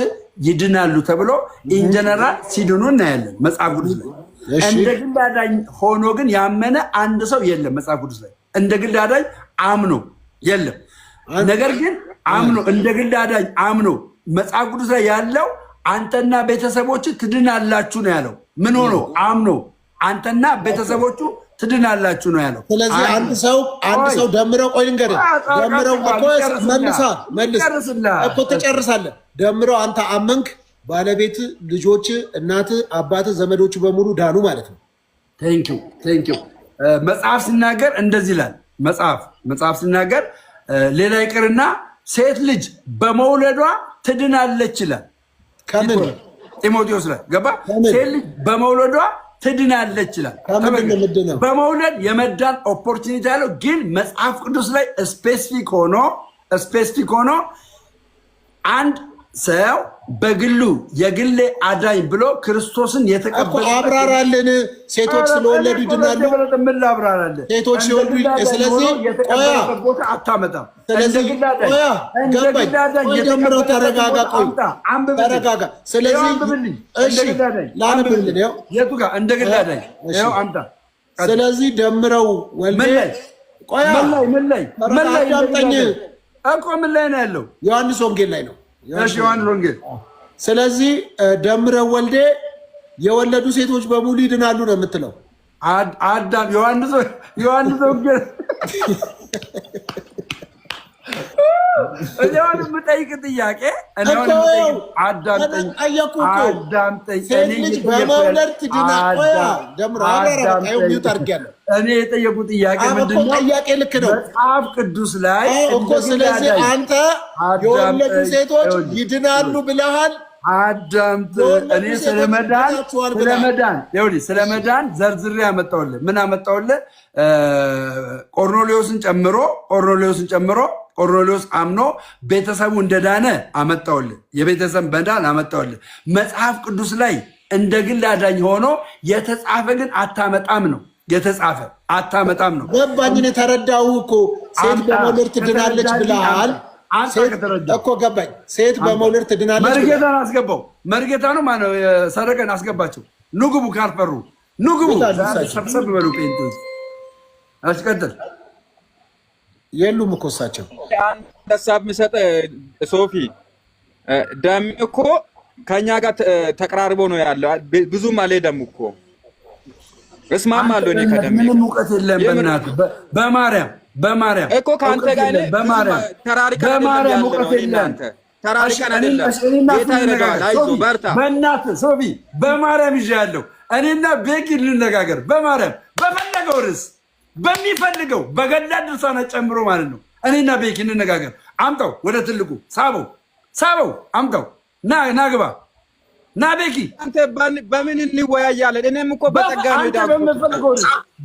ይድናሉ ተብሎ ኢንጀነራል ሲድኑ እናያለን መጽሐፍ ቅዱስ ላይ። እንደ ግል አዳኝ ሆኖ ግን ያመነ አንድ ሰው የለም መጽሐፍ ቅዱስ ላይ። እንደ ግል አዳኝ አምኖ የለም። ነገር ግን አምኖ እንደ ግል አዳኝ አምኖ መጽሐፍ ቅዱስ ላይ ያለው አንተና ቤተሰቦች ትድናላችሁ ነው ያለው። ምን ሆኖ አምኖ አንተና ቤተሰቦቹ ትድናላችሁ ነው ያለው። ስለዚህ አንድ ሰው ደምረው ቆይ ልንገርህ፣ ደምረው እኮ ትጨርሳለህ። ደምረው አንተ አመንክ፣ ባለቤት፣ ልጆች፣ እናት፣ አባት፣ ዘመዶቹ በሙሉ ዳኑ ማለት ነው። ቴንኪው። መጽሐፍ ሲናገር እንደዚህ ይላል። መጽሐፍ ሲናገር ሌላ ይቅርና ሴት ልጅ በመውለዷ ትድናለች ይላል። ከምን ጢሞቴዎስ ላይ ገባ? ሴት ልጅ በመውለዷ ትድናለች ይላል። በመውለድ የመዳን ኦፖርቹኒቲ ያለው ግን መጽሐፍ ቅዱስ ላይ ስፔሲፊክ ሆኖ አንድ ሰው በግሉ የግሌ አዳኝ ብሎ ክርስቶስን የተቀበለ አብራራልን። ሴቶች ስለወለዱ ይድናሉ። ምን ላብራራለን? ሴቶች ሲወልዱ ስለዚህ ቦታ አታመጣም። ስለዚህ ደምረው ተረጋጋ፣ ተረጋጋ። ስለዚህ እሺ ላንብብልን። የቱ ጋር እንደ ግል አዳኝ አምጣ። ስለዚህ ደምረው ወልዴ ምን ላይ እኮ ምን ላይ ነው ያለው? ዮሐንስ ወንጌል ላይ ነው። ዮሐንስ ወንጌል። ስለዚህ ደምረው ወልዴ የወለዱ ሴቶች በሙሉ ይድናሉ ነው የምትለው? አዳም ዮሐንስ ወንጌል እኔውን የምጠይቅ ጥያቄ አዳምጠኝ። በመውለድ ትድና እኔ የጠየቁ ጥያቄ ምንድን ነው? ጥያቄ ልክ ነው መጽሐፍ ቅዱስ ላይ እኮ። ስለዚህ አንተ የወለዱ ሴቶች ይድናሉ ብለሃል። አዳምጥ። እኔ ስለመዳን ዘርዝሬ አመጣሁልህ። ምን አመጣሁልህ? ቆርኔሌዎስን ጨምሮ ቆርኔሌዎስ አምኖ ቤተሰቡ እንደዳነ አመጣሁልህ። የቤተሰብ መዳን አመጣሁልህ። መጽሐፍ ቅዱስ ላይ እንደ ግል አዳኝ ሆኖ የተጻፈ ግን አታመጣም ነው። የተጻፈ አታመጣም ነው። ገባኝ። ተረዳሁ እኮ ሴት በመውለድ ትድናለች ብለሃል እኮ ገባኝ። ሴት በመውለድ ትድናለች። መርጌታን አስገባው። መርጌታ ነው ማነው? ሰረቀን አስገባቸው። ንጉቡ ካልፈሩ ንጉቡ ሰብሰብ በሉ። ጴንጤዎች አስቀጥል። የሉም እኮ እሳቸው ሀሳብ የሚሰጥ ሶፊ ደም እኮ ከኛ ጋር ተቀራርቦ ነው ያለው። ብዙም አልሄደም እኮ እስማማለሁ። እኔ ከደም ምንም እውቀት የለም። በማርያም እኮ ከአንተ ጋር በማርያም እውቀት የለም። ተራሪቀን አይደለም። ጌታ ይረዳል። አይዞህ በርታ። በእናትህ ሶፊ በማርያም ይዣለሁ። እኔና ቤኪ ልነጋገር በማርያም በፈለገው ርዕስ በሚፈልገው በገላ ድርሳና ጨምሮ ማለት ነው። እኔና ቤኪ እንነጋገር። አምጣው ወደ ትልቁ ሳበው አምጣው። ና ግባ ና ቤኪ። አንተ በምን እንወያያለን? እኔም እኮ በጸጋ ነው ዳው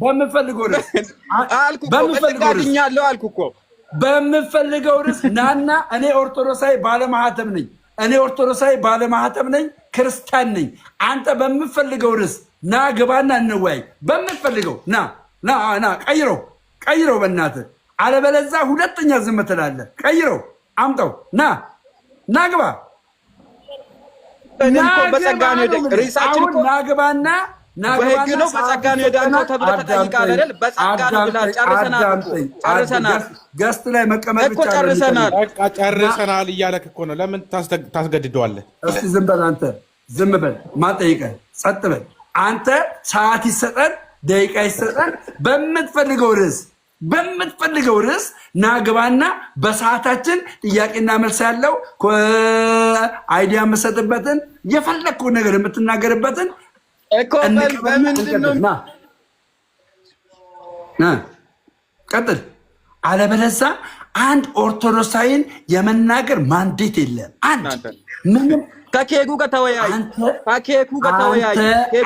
በምፈልገው ርዕስ አልኩ እኮ በምፈልገው ርዕስ ናና። እኔ ኦርቶዶክሳዊ ባለማህተም ነኝ። ክርስቲያን ነኝ። አንተ በምፈልገው ርዕስ ና ግባና እንወያይ። በምፈልገው ና ቀይረው በእናትህ። አለበለዛ ሁለተኛ ዝም ትላለህ። ቀይረው አምጣው። ና ግባ። በጸጋ ነው ርዕሳችን እኮ ናግባና በህግ ነው በጸጋ ነው የዳንከው ተብለህ ተጠይቃለህ አይደል? በጸጋ ነው ብለሃል። ጨርሰናል። ገስት ላይ መቀመጥ ብቻ ጨርሰናል። ጨርሰናል እያለክ እኮ ነው። ለምን ታስገድደዋለህ? እስቲ ዝም በል አንተ። ዝም በል። ማን ጠይቀህ? ጸጥ በል አንተ። ሰዓት ይሰጠን፣ ደቂቃ ይሰጠን። በምትፈልገው ርዕስ ናግባና በሰዓታችን ጥያቄና መልስ ያለው አይዲያ የምሰጥበትን የፈለግከውን ነገር የምትናገርበትን ቀጥል። አለበለዛ አንድ ኦርቶዶክሳዊን የመናገር ማንዴት የለም። አንድ ምንም ከኬኩ ጋር ተወያይ።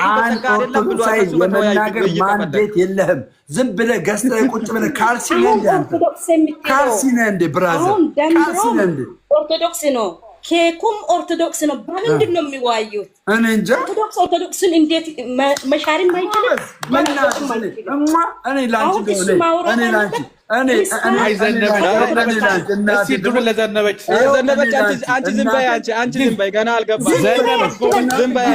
አንድ ኦርቶዶክሳዊ የመናገር ማንዴት የለህም። ዝም ብለህ ገዝተህ ቁጭ ብለህ ካልሲ ነህ እንደ ብራዘር ኦርቶዶክስ ነው። ኬኩም ኦርቶዶክስ ነው። በምንድን ነው የሚወያዩት? እኔ እንጃ። ኦርቶዶክስን እንዴት መሻርም አይችልም። አንቺ ዝም በይ። ገና አልገባም። ዝም በይ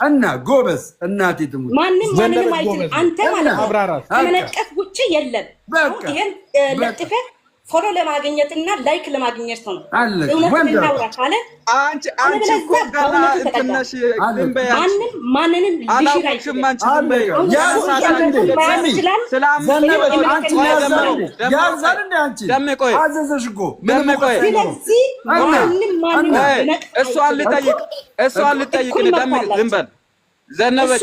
እና ጎበዝ እናቴ ትሙት ማንም አይችልም። አንተ ማለት ነው ከመነቀፍ ውጭ የለም። ይሄን ለጥፈህ ፎሎ ለማግኘት እና ላይክ ለማግኘት ነው። እውነት እናውራ ካለ ማንንም ሊሽር አይችልም። ዘነበች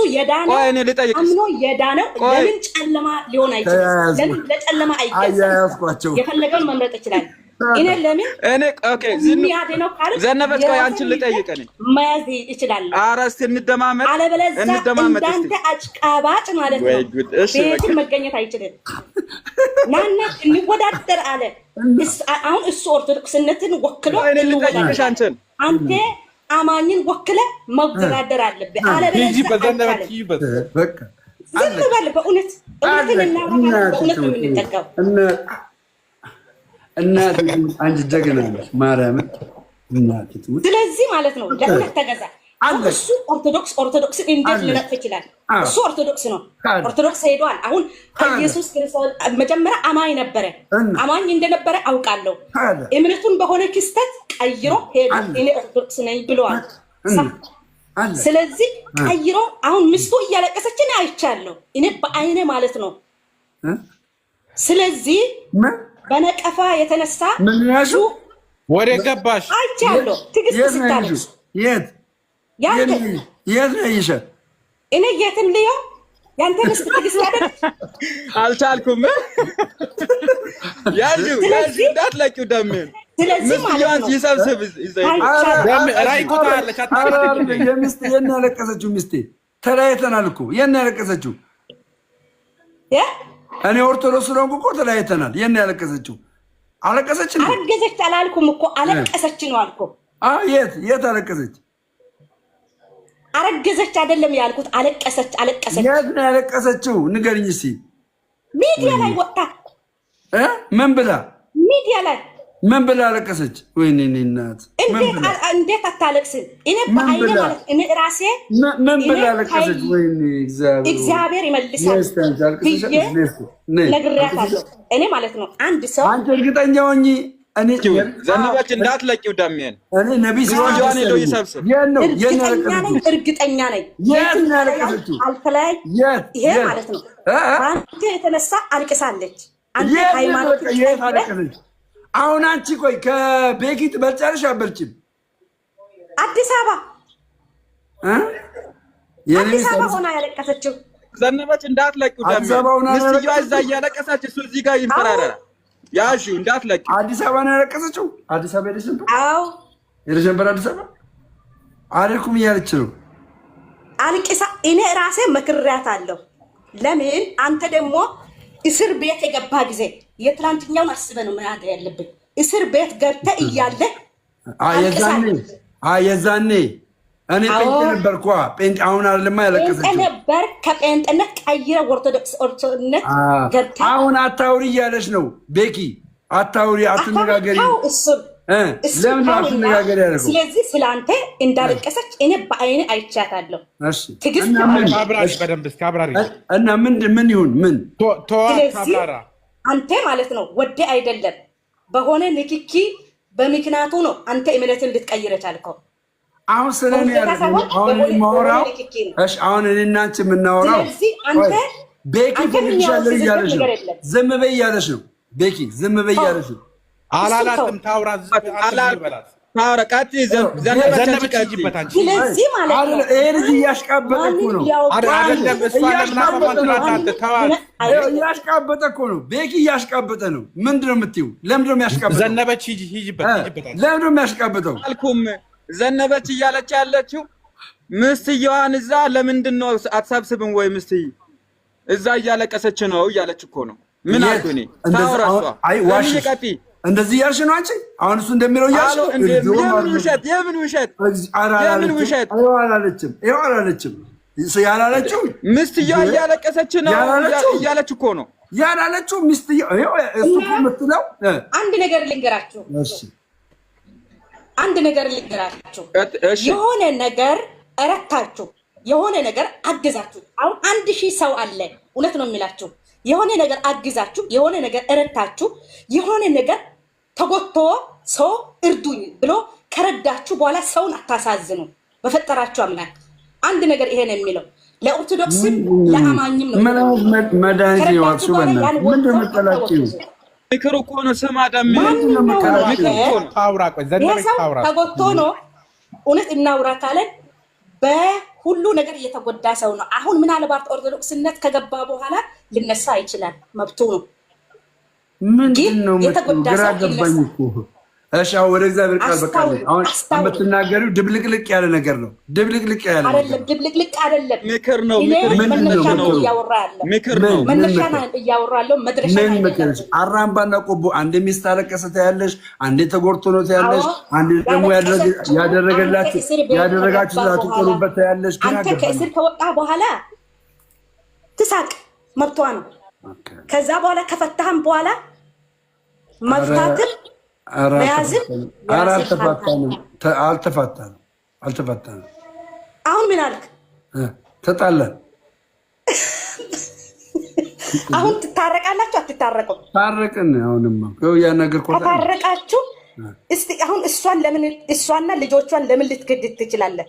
እኔ ልጠይቅ። አምኖ የዳነው ለምን ጨለማ ሊሆን አይችልም? ለምን ለጨለማ አይገዛም? የፈለገውን መምረጥ ይችላል። እኔ ለምን እኔ ኦኬ የሚያድነው ካለ ዘነበች ቆይ አንቺን ልጠይቅ ነኝ መያዝ ይችላል። ኧረ እስኪ እንደማመጥ እንዳንተ አጭቃባጭ ማለት ነው። ቤቱ መገኘት አይችልም። ናና እንወዳደር አለ። አሁን እሱ ኦርቶዶክስነትን ወክሎ አንተ አማኝን ወክለ መወዳደር አለብህ። አለበለዚያ በቃ ዝም በል። በእውነት እውነትን እናወራለን። በእውነት ነው የምንጠቀው። እናት አንቺ ጀግና ነሽ ማርያም እናት። ስለዚህ ማለት ነው ለእውነት ተገዛ። እሱ ኦርቶዶክስን እንዴት ሊነቅፍ ይችላል? እሱ ኦርቶዶክስ ነው። ኦርቶዶክስ ሄዷል። አሁን ከኢየሱስ ክርስቶስ መጀመሪያ አማኝ ነበረ። አማኝ እንደነበረ አውቃለሁ። እምነቱን በሆነ ክስተት ቀይሮ ሄዶ እኔ ኦርቶዶክስ ነኝ ብለዋል። ስለዚህ ቀይሮ አሁን ሚስቱ እያለቀሰች ነው አይቻለሁ፣ እኔ በአይኔ ማለት ነው። ስለዚህ በነቀፋ የተነሳ ምን ያሹ ወደ ገባሽ አይቻለሁ። ትግስት ስታለች የት ነው ይሸ እኔ የትም ልየው ያንተ ምስት ትግስት ያደርግ አልቻልኩም። ያዙ እንዳትለቂው ደም ስለዚህ ማለት ነው ይሰብስብ ራይኮታለች የሚስት የኔ ያለቀሰችው ሚስቴ ተለያይተናል እኮ የኔ ያለቀሰችው እኔ ኦርቶዶክስ ስለሆንኩ እኮ ተለያይተናል። የኔ ያለቀሰችው አለቀሰች እንዴ? አረገዘች አላልኩም እኮ አለቀሰች ነው አልኩ። የት አለቀሰች? አረገዘች አይደለም ያልኩት፣ አለቀሰች። የት ነው ያለቀሰችው? ንገሪኝ እስኪ። ሚዲያ ላይ ወጣ። ምን ብላ? ሚዲያ ላይ ምን ብላ አለቀሰች? ወይኔ እናት እንዴት አታለቅስም? እኔ በአይኔ ማለት እኔ ራሴ ምን ብላ አለቀሰች? ወይኔ እግዚአብሔር ይመልሳል ብዬ ነግሬያታለሁ። እኔ ማለት ነው አንድ ሰው አንተ እርግጠኛ ሆኚ እኔ ዘነበች እንዳትለቂው ደሜን እኔ ነብይ ሲሆን ሄዶ ይሰብስብ እርግጠኛ ነኝ። የት ነው ያለቀሰችው? አልተለያይ ይሄ ማለት ነው አንተ የተነሳ አልቅሳለች። አንተ ሃይማኖት አለቀሰች። አሁን አንቺ ቆይ ከቤኪ ትበልጫለሽ አበልጭም? አዲስ አበባ ሆና ያለቀሰችው ዘነበች እንዳትለቂው ደሜን ሚስትየዋ እዛ እያለቀሰች እሱ እዚህ ጋር ይንፈራራል። ያሺ እንዳትለቂው አዲስ አበባ ነው ያለቀሰችው። አዲስ አበባ ሄደሽ ነበር? አዎ ሄደሽ ነበር አዲስ አበባ አልኩም እያለች ነው አልቅሳ። እኔ ራሴ መክሬያታለሁ። ለምን አንተ ደግሞ እስር ቤት የገባ ጊዜ የትላንትኛውን አስበህ ነው ምን አድርገህ ያለብን። እስር ቤት ገብተህ እያለ የዛኔ እኔ ጴንጤ ነበርኳ። ጴንጤ አሁን አይደለማ ያለቀሰችው ነበር። ከጴንጤነት ቀይረህ ኦርቶዶክስነት ገብተህ አሁን አታውሪ እያለች ነው ቤኪ። አታውሪ፣ አትነጋገሪ። ለምን አትነጋገሪ ያለው? ስለዚህ ስለአንተ እንዳለቀሰች እኔ በአይኔ አይቻታለሁ። ትግስት እና ምን ይሁን ምን አንተ ማለት ነው ወደ አይደለም በሆነ ንክኪ በምክንያቱ ነው አንተ እምነትን ልትቀይር የቻልከው። አሁን ስለኔ አሁን የማወራው አሁን እኔና አንቺ የምናወራው ቤኪ ፈልግሻለሁ እያለሽ ነው። ዝም በይ እያለሽ ነው ቤኪ፣ ዝም በይ እያለሽ ነው። አላላትም ታውራ በላት ታውራ ቃቲ ዘነበች ቃጂበት አንቺ ስለዚህ ማለት ነው ይሄ ልጅ እያሽቃበጠ እኮ ነው። አይደለም እሷ ለምን አፈማትራታት ታውራ እያሽቃበጠ እኮ ነው ቤኪ፣ እያሽቃበጠ ነው። ምንድን ነው የምትይው? ለምንድን ነው የሚያሽቃበጠው? ዘነበች ሂጂበት ለምንድን ነው የሚያሽቃበጠው? አልኩም ዘነበች እያለች ያለችው ምስትየዋን እዛ ለምንድን ነው አትሰብስብም ወይ? ምስትይ እዛ እያለቀሰች ነው እያለች እኮ ነው። ምን አልኩ እኔ ታውራ እሷ ዋሽ እንደዚህ ያልሽ ነው አንቺ። አሁን እሱ እንደሚለው ያልሽ ነው። የምን ውሸት አላለችም። ይኸው አላለችም። ያላለችው ምስትየዋ እያለቀሰች ነው እያለች እኮ ነው ያላለችው። ሚስትየዋ እሱ እኮ የምትለው አንድ ነገር ልንገራችሁ። የሆነ ነገር እረታችሁ፣ የሆነ ነገር አግዛችሁ። አሁን 1000 ሰው አለ። እውነት ነው የሚላችሁ። የሆነ ነገር አግዛችሁ፣ የሆነ ነገር እረታችሁ፣ የሆነ ነገር ተጎቶ ሰው እርዱኝ ብሎ ከረዳችሁ በኋላ ሰውን አታሳዝኑ። በፈጠራችሁ አምላክ አንድ ነገር ይሄን የሚለው ለኦርቶዶክስም ለአማኝም ነው። መድኃኒት ይዋልሱ በእናትህ ምንድን ነው የምትጠላቂው? ምክር እኮ ነው። ስማ ደም ታውራ ቆይ ዘነበች ታውራ ተጎቶ ነው። እውነት እናውራ ካለን በሁሉ ነገር እየተጎዳ ሰው ነው። አሁን ምናልባት ኦርቶዶክስነት ከገባ በኋላ ልነሳ ይችላል፣ መብቱ ነው። ምንድን ነው የተጎዳ ግራ ሰው ገባኝ እኮ። እሺ አሁን ወደ እግዚአብሔር ቃል በቃ አሁን የምትናገሪው ድብልቅልቅ ያለ ነገር ነው። ድብልቅልቅ ያለ አይደለም፣ ድብልቅልቅ አይደለም። ምክር ነው። መነሻ ነው እያወራ ያለው። ምክር ነው። መነሻ ነው እያወራ ያለው። መድረሻ ነው ምክር። አራምባና ቆቦ አንዴ ሚስት አለቀሰ ታያለሽ፣ አንዴ ተጎድቶ ነው ታያለሽ፣ አንዴ ደግሞ ያደረጋችሁ ትቆሉበት ታያለሽ። አንተ ከእስር ከወጣ በኋላ ትሳቅ፣ መብቷ ነው። ከዛ በኋላ ከፈታህም በኋላ መፍታትም መያዝም አልተፋታንም። አሁን ምን አልክ? ተጣላን። አሁን ትታረቃላችሁ? አትታረቁም? ታረቅን። አሁንማ እያናገርኩት ታረቃችሁ። እስቲ አሁን እሷና ልጆቿን ለምን ልትገድል ትችላለህ?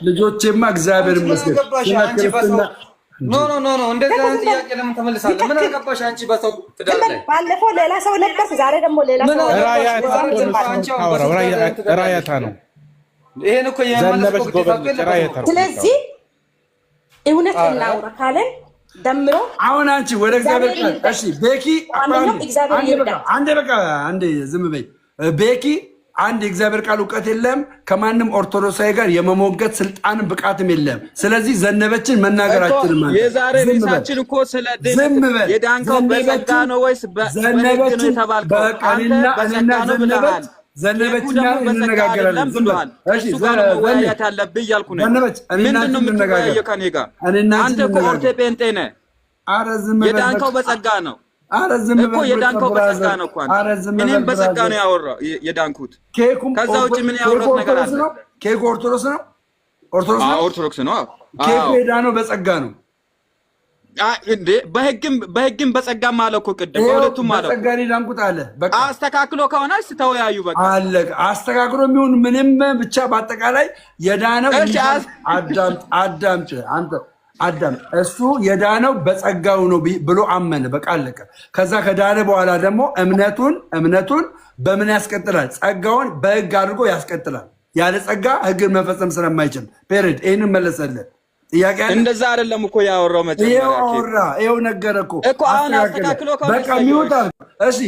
ልጆቼማ እግዚአብሔር ይመስገን። ኖ እንደዚህ አይነት ጥያቄ ለምን ተመልሳለህ? ምን አገባሽ አንቺ በሰው ትዳር ላይ? ባለፈው ሌላ ሰው ነበርክ፣ ዛሬ ደግሞ ሌላ ሰው። ራያታ ነው። ይሄን እኮ ስለዚህ እውነት እናውራ ካለን ደምሮ አሁን አንቺ ወደ እግዚአብሔር ቃል እሺ፣ ቤኪ አንዴ ዝም በይ ቤኪ። አንድ የእግዚአብሔር ቃል እውቀት የለም፣ ከማንም ኦርቶዶክሳዊ ጋር የመሞገት ስልጣንም ብቃትም የለም። ስለዚህ ዘነበችን መናገራችን ማለት የዛሬ ሬሳችን እኮ ስለ የዳንከው በጸጋ ነው ወይስ በሕግ ነው የተባልከው? አንተ በጸጋ ነው ብለሃል። ዘነበችና እንነጋገራለን ብለሃል። እሱ ጋር መወያየት አለብህ እያልኩ ነው። ምንድን ነው የምትወያየው ከእኔ ጋር? አንተ እኮ ኦርቴ ጴንጤ ነህ። የዳንከው በጸጋ ነው እኮ የዳንከው በጸጋ ነው እኮ። እኔም በጸጋ ነው ያወራው የዳንኩት። ከዛ ውጭ ምን ያወራው ነገር አለ? ኬኩ ኦርቶዶክስ ነው። ኦርቶዶክስ ነው። ኬኩ የዳነው በጸጋ ነው እንዴ? በህግም በጸጋም አለ እኮ ቅድም፣ በሁለቱም አለ። በጸጋ ዳንኩት አለ። በቃ አስተካክሎ ከሆነ ተወያዩ። በቃ አለ አስተካክሎ የሚሆን ምንም ብቻ በአጠቃላይ የዳነው አዳምጥ አንተ አዳም እሱ የዳነው በጸጋው ነው ብሎ አመነ። በቃ አለቀ። ከዛ ከዳነ በኋላ ደግሞ እምነቱን በምን ያስቀጥላል? ጸጋውን በህግ አድርጎ ያስቀጥላል። ያለ ጸጋ ህግን መፈጸም ስለማይችል ፔሬድ። ይህንን መለሰለት ጥያቄ። እንደዛ አይደለም እኮ ያወራው ይኸው ነገረ እኮ አሁን አስተካክሎ በቃ ሚውታል። እሺ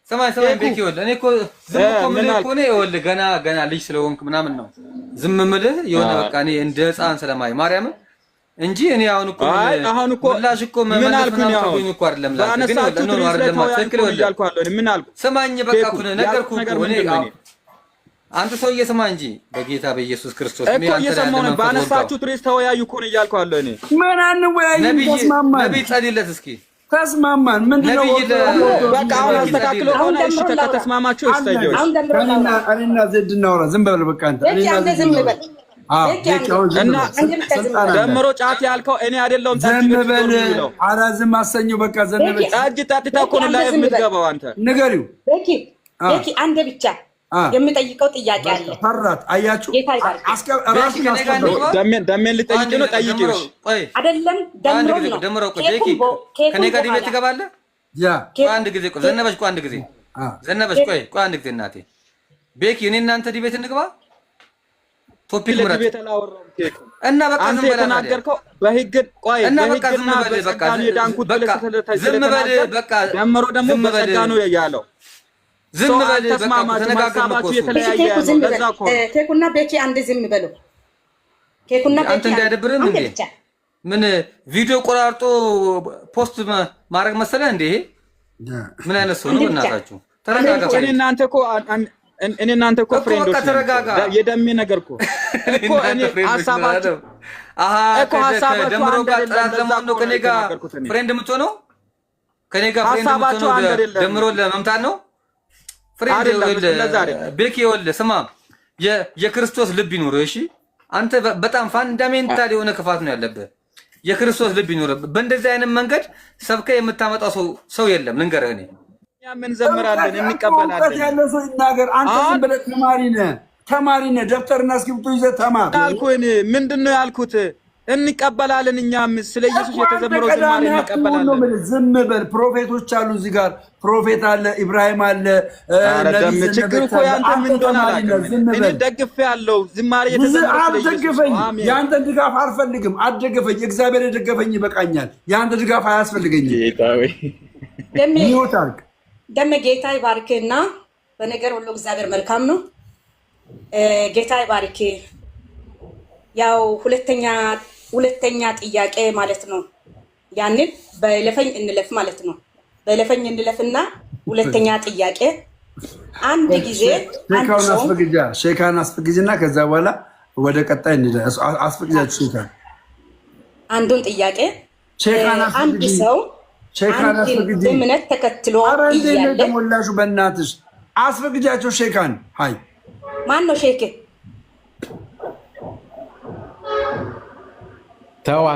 ሰማይ ቤኪ ይኸውልህ፣ እኔ እኮ ዝም እኮ የምልህ እኮ ነው። ይኸውልህ ገና ልጅ ስለሆንክ ምናምን ነው ዝም የምልህ የሆነ በቃ እኔ እንደ ህፃን ስለማይ ማርያምን እንጂ እኔ አሁን እኮ ምላሽ እኮ መመለስ ምናምን ተገኝ እኮ አይደለም። ስማኝ በቃ እኮ ነገርኩህ እኮ እኔ አንተ ሰውዬ ስማ እንጂ በጌታ በኢየሱስ ክርስቶስ እኮ እየሰማሁ ነው። ባነሳችሁት ሬስ ተወያዩ እኮ ነው እያልኩ አለሁ እኔ። ምን አንወያይ? ነብይ ጸልይለት እስኪ ተስማማን። ምንድነው በቃ አሁን አስተካክሎ ሆነ። እሺ ከተስማማችሁ እስተየው እኔና ዜድ እናወራ። ዝም በል በቃ አንተ ዝም በል እና ደምሮ ጫት ያልከው እኔ አይደለሁም። ዝም በል ኧረ ዝም አሰኘው በቃ። ዘነበች ጠጅ ጠጥታ እኮ ነው ላይ የምትገባው አንተ። ንገሪው ቤኪ አንዴ ብቻ የምጠይቀው ጥያቄ አለ። ፈራት አያችሁ ደሜን ልጠይቅ ነው። ጠይቂው አይደለም ደምሮ እኮ ቤኪ ከኔ ጋር ዲቤት ትገባለህ? አንድ ጊዜ ቆይ ዘነበች፣ ቆይ አንድ ጊዜ ዘነበች፣ ቆይ አንድ ጊዜ እናቴ ቤኪ እኔ እናንተ ዲቤት እንግባ። ቶፒክ ምረጥ እና በቃ ዝም በል ተናገርከው። በህግ ቆይ እና በቃ ዝም በል በቃ ዝም በል በቃ ደምሮ ደግሞ በጸጋ ነው ያለው። ዝም በል በቃ ተነጋገርኩ። የተለያየ ነው። ለዛ እኮ ኬኩና ቤኪ አንድ ዝም በሉ። ኬኩና ቤኪ አንተ እንዳይደብርም እንዴ ምን ቪዲዮ ቆራርጦ ፖስት ማድረግ መሰለህ እንዴ? ምን አይነት ሰው ነው? እናታችሁ ተረጋጋ። እኔ እናንተ እኮ ፍሬንዶች የደሜ ነገር እኮ እኔ ሐሳባችሁ ደምሮ ጋር ጥራት ለማን ነው ከኔ ጋር ፍሬንድ የምትሆነው? ከኔ ጋር ፍሬንድ የምትሆነው ደምሮ ለመምታት ነው? ፍሬንድ ቤኪ ይኸውልህ ስማ፣ የክርስቶስ ልብ ይኑርህ። እሺ አንተ በጣም ፋንዳሜንታል የሆነ ክፋት ነው ያለብህ። የክርስቶስ ልብ ይኑርህ። በእንደዚህ አይነት መንገድ ሰብከ የምታመጣው ሰው የለም። ልንገርህ እኔ ምን ዘምራለን እንቀበላለን ያለ ሰው ይናገር። አንተ ዝም ብለህ ተማሪ ነህ። ደብተርና እስክሪብቶ ይዘህ ተማር አልኩህ። እኔ ምንድነው ያልኩት? እንቀበላለን። እኛም ስለ ኢየሱስ የተዘመረው ዝማሬ እንቀበላለን። ዝም በል። ፕሮፌቶች አሉ እዚህ ጋር ፕሮፌት አለ፣ ኢብራሂም አለ። ችግር እኮ ያንተ ምን እንደሆነ አላውቅም። እኔ ደግፌ ያለው ዝማሬ የተዘመረው ስለ ኢየሱስ ነው። ያንተን ድጋፍ አልፈልግም። አትደገፈኝ። እግዚአብሔር የደገፈኝ ይበቃኛል። ያንተ ድጋፍ አያስፈልገኝም። ደሜ ጌታ ይባርክና በነገር ሁሉ እግዚአብሔር መልካም ነው። ጌታ ይባርክ። ያው ሁለተኛ ጥያቄ ማለት ነው። ያንን በለፈኝ እንለፍ ማለት ነው። በለፈኝ እንለፍና ሁለተኛ ጥያቄ አንድ ጊዜ ሼካን አስፈግጂና ከዛ በኋላ ወደ ቀጣይ እንደደረስ አስፈግጃችሁ ሼካን አንዱን ጥያቄ አንድ ሰው እምነት ተከትሎ እያለ ደሞላሹ በእናትሽ አስፈግጃቸው ሼካን ሃይ ማን ነው ሼክ?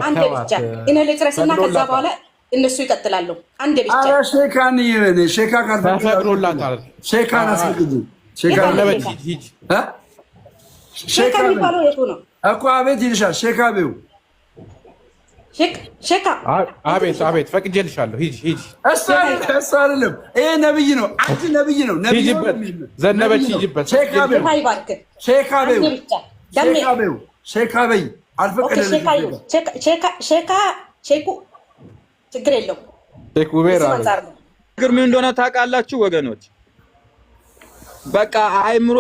አንዴ ብቻ እኔ ልጨርስና ከዛ በኋላ እነሱ ይቀጥላሉ። አንዴ ብቻ ሼካን ይሄኔ ሼካ ተፈቅዶላታል። ሼካን አስፈግጂ ሼካን ለበጂ ሼካ የሚባለው የቱ ነው እኮ? አቤት ይልሻል ሼካ ቢው ሼካ አቤት ፈቅጄልሻለሁ። ሂጂ እሱ አይደለም። ይሄ ነብይ ነው። አንቺ ነብይ ነው። ነብይ ዘነበች ሂጂበት። ሼካ በይ አልፈቀደልሽም። ሼኩ ችግር የለውም። ችግር ምን እንደሆነ ታውቃላችሁ ወገኖች? በቃ አይምሮ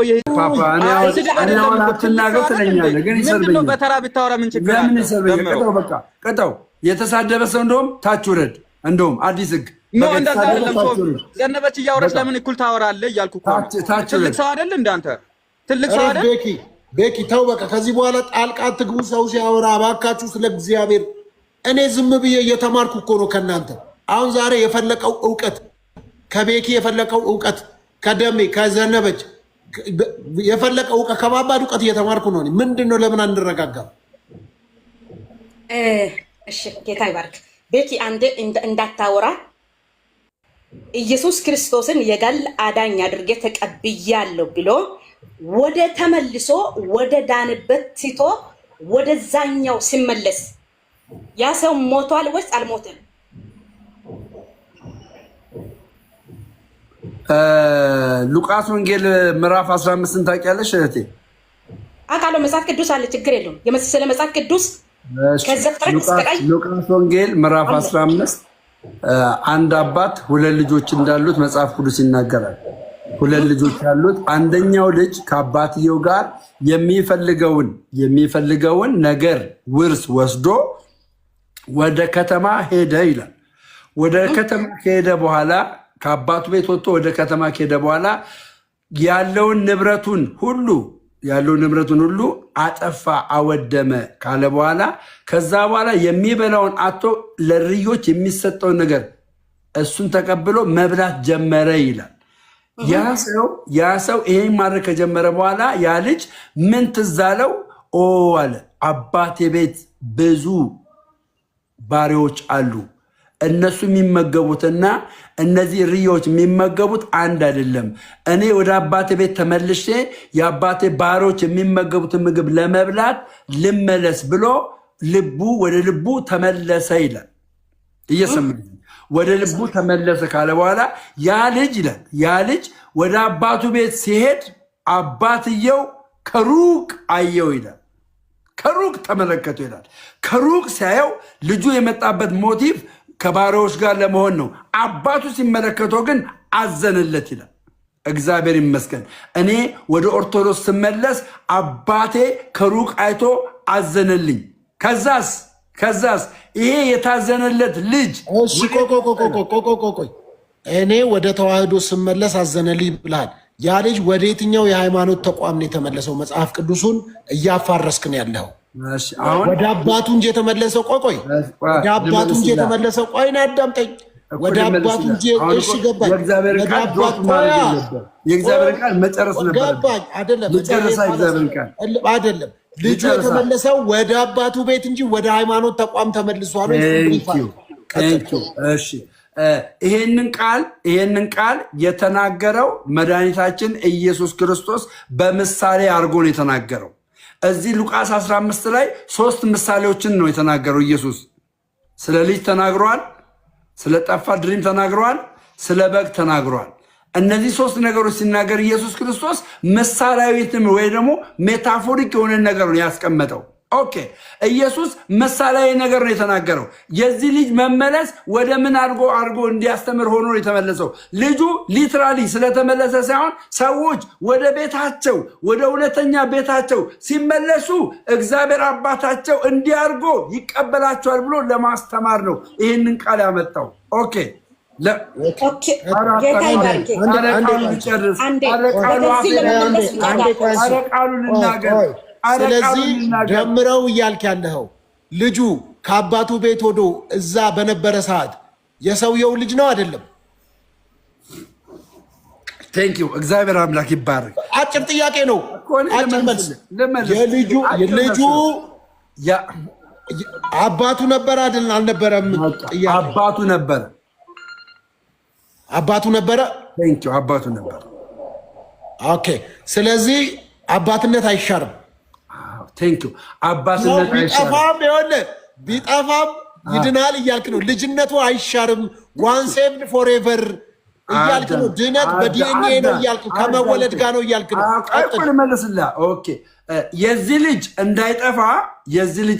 አትናገር ትለኛለህ፣ ግን ይሰርበኛል። በተራ ብታወራ ምን ችግር አለ? በቃ ቀጣው የተሳደበ ሰው እንደውም ታች ውረድ። እንደውም አዲስ ህግ ዘነበች እያወራች ለምን እኩል ታወራለህ እያልኩ እኮ ነው። ትልቅ ሰው አይደል እንዳንተ ትልቅ ሰው አይደል? ቤኪ ተው በቃ ከዚህ በኋላ ጣልቃ ትግቡ። ሰው ሲያወራ እባካችሁ ስለ እግዚአብሔር። እኔ ዝም ብዬ እየተማርኩ እኮ ነው ከእናንተ። አሁን ዛሬ የፈለቀው እውቀት ከቤኪ የፈለቀው እውቀት ከደሜ ከዘነበች የፈለቀው እውቀት ከባባድ እውቀት እየተማርኩ ነው። ምንድን ነው ለምን አንረጋጋም? እሺ ጌታ ይባርክ። ቤኪ አንዴ እንዳታወራ ኢየሱስ ክርስቶስን የጋል አዳኝ አድርጌ ተቀብያለሁ ብሎ ወደ ተመልሶ ወደ ዳንበት ትቶ ወደዛኛው ሲመለስ ያ ሰው ሞቷል ወይስ አልሞተም? ሉቃስ ወንጌል ምዕራፍ 15 ታውቂያለሽ እህቴ? አውቃለሁ። መጽሐፍ ቅዱስ አለ፣ ችግር የለውም። ስለ መጽሐፍ ቅዱስ ሉቃስ ወንጌል ምዕራፍ 15 አንድ አባት ሁለት ልጆች እንዳሉት መጽሐፍ ቅዱስ ይናገራል። ሁለት ልጆች ያሉት፣ አንደኛው ልጅ ከአባትየው ጋር የሚፈልገውን ነገር ውርስ ወስዶ ወደ ከተማ ሄደ ይላል። ወደ ከተማ ከሄደ በኋላ ከአባቱ ቤት ወጥቶ ወደ ከተማ ከሄደ በኋላ ያለውን ንብረቱን ሁሉ አጠፋ፣ አወደመ ካለ በኋላ ከዛ በኋላ የሚበላውን አቶ ለርዮች የሚሰጠውን ነገር እሱን ተቀብሎ መብላት ጀመረ ይላል። ያ ሰው ይሄን ማድረግ ከጀመረ በኋላ ያ ልጅ ምን ትዝ አለው? አለ አባቴ ቤት ብዙ ባሪያዎች አሉ፣ እነሱ የሚመገቡትና እነዚህ ርዮች የሚመገቡት አንድ አይደለም። እኔ ወደ አባቴ ቤት ተመልሼ የአባቴ ባሪያዎች የሚመገቡትን ምግብ ለመብላት ልመለስ ብሎ ወደ ልቡ ተመለሰ ይላል። እየሰማኝ ወደ ልቡ ተመለሰ ካለ በኋላ ያ ልጅ ወደ አባቱ ቤት ሲሄድ አባትየው ከሩቅ አየው ይላል። ከሩቅ ተመለከቱ ይላል። ከሩቅ ሲያየው ልጁ የመጣበት ሞቲቭ ከባሪያዎች ጋር ለመሆን ነው። አባቱ ሲመለከተው ግን አዘነለት ይላል። እግዚአብሔር ይመስገን። እኔ ወደ ኦርቶዶክስ ስመለስ አባቴ ከሩቅ አይቶ አዘነልኝ። ከዛስ ይሄ የታዘነለት ልጅ ቆይ እኔ ወደ ተዋህዶ ስመለስ አዘነልኝ ብልሃል። ያ ልጅ ወደ የትኛው የሃይማኖት ተቋም ነው የተመለሰው? መጽሐፍ ቅዱስን እያፋረስክ ነው ያለው። ወደ አባቱ እንጂ የተመለሰው ወደ አባቱ እንጂ የተመለሰው ና አዳምጠኝ። ወደ አባቱ እንጂ እሺ ገባኝ። የእግዚአብሔር ቃል መጨረስ ነበር። አይደለም ልጁ የተመለሰው ወደ አባቱ ቤት እንጂ ወደ ሃይማኖት ተቋም ተመልሷል። እሺ ይሄንን ቃል የተናገረው መድኃኒታችን ኢየሱስ ክርስቶስ በምሳሌ አድርጎ ነው የተናገረው። እዚህ ሉቃስ 15 ላይ 3 ምሳሌዎችን ነው የተናገረው ኢየሱስ። ስለ ልጅ ተናግሯል፣ ስለ ጠፋ ድሪም ተናግሯል፣ ስለ በግ ተናግሯል። እነዚህ 3 ነገሮች ሲናገር ኢየሱስ ክርስቶስ ምሳሌያዊትም ወይ ደግሞ ሜታፎሪክ የሆነ ነገር ነው ያስቀመጠው። ኦኬ ኢየሱስ ምሳሌያዊ ነገር ነው የተናገረው። የዚህ ልጅ መመለስ ወደ ምን አድርጎ እንዲያስተምር ሆኖ ነው የተመለሰው። ልጁ ሊትራሊ ስለተመለሰ ሳይሆን ሰዎች ወደ ቤታቸው ወደ እውነተኛ ቤታቸው ሲመለሱ እግዚአብሔር አባታቸው እንዲያርጎ ይቀበላቸዋል ብሎ ለማስተማር ነው ይህንን ቃል ያመጣው። ኦኬ ስለዚህ ደምረው እያልክ ያለኸው ልጁ ከአባቱ ቤት ሆዶ እዛ በነበረ ሰዓት የሰውየው ልጅ ነው አይደለም? ቴንኪው እግዚአብሔር አምላክ ይባረክ። አጭር ጥያቄ ነው፣ አጭር መልስ። የልጁ አባቱ ነበር አይደል? አልነበረም? አባቱ ነበረ። አባቱ ነበረ። ቴንኪው አባቱ ነበረ። ኦኬ ስለዚህ አባትነት አይሻርም። ቴንኪው አባትነት አይሻርም። ቢጠፋም ይድናል እያልክ ነው። ልጅነቱ አይሻርም። ዋን ሴቭድ ፎሬቨር እያልክ ነው። ድነት በዲኤንኤ ነው እያልክ ከመወለድ ጋር ነው እያልክ ነው። ቀጥል መልስላ። ኦኬ የዚህ ልጅ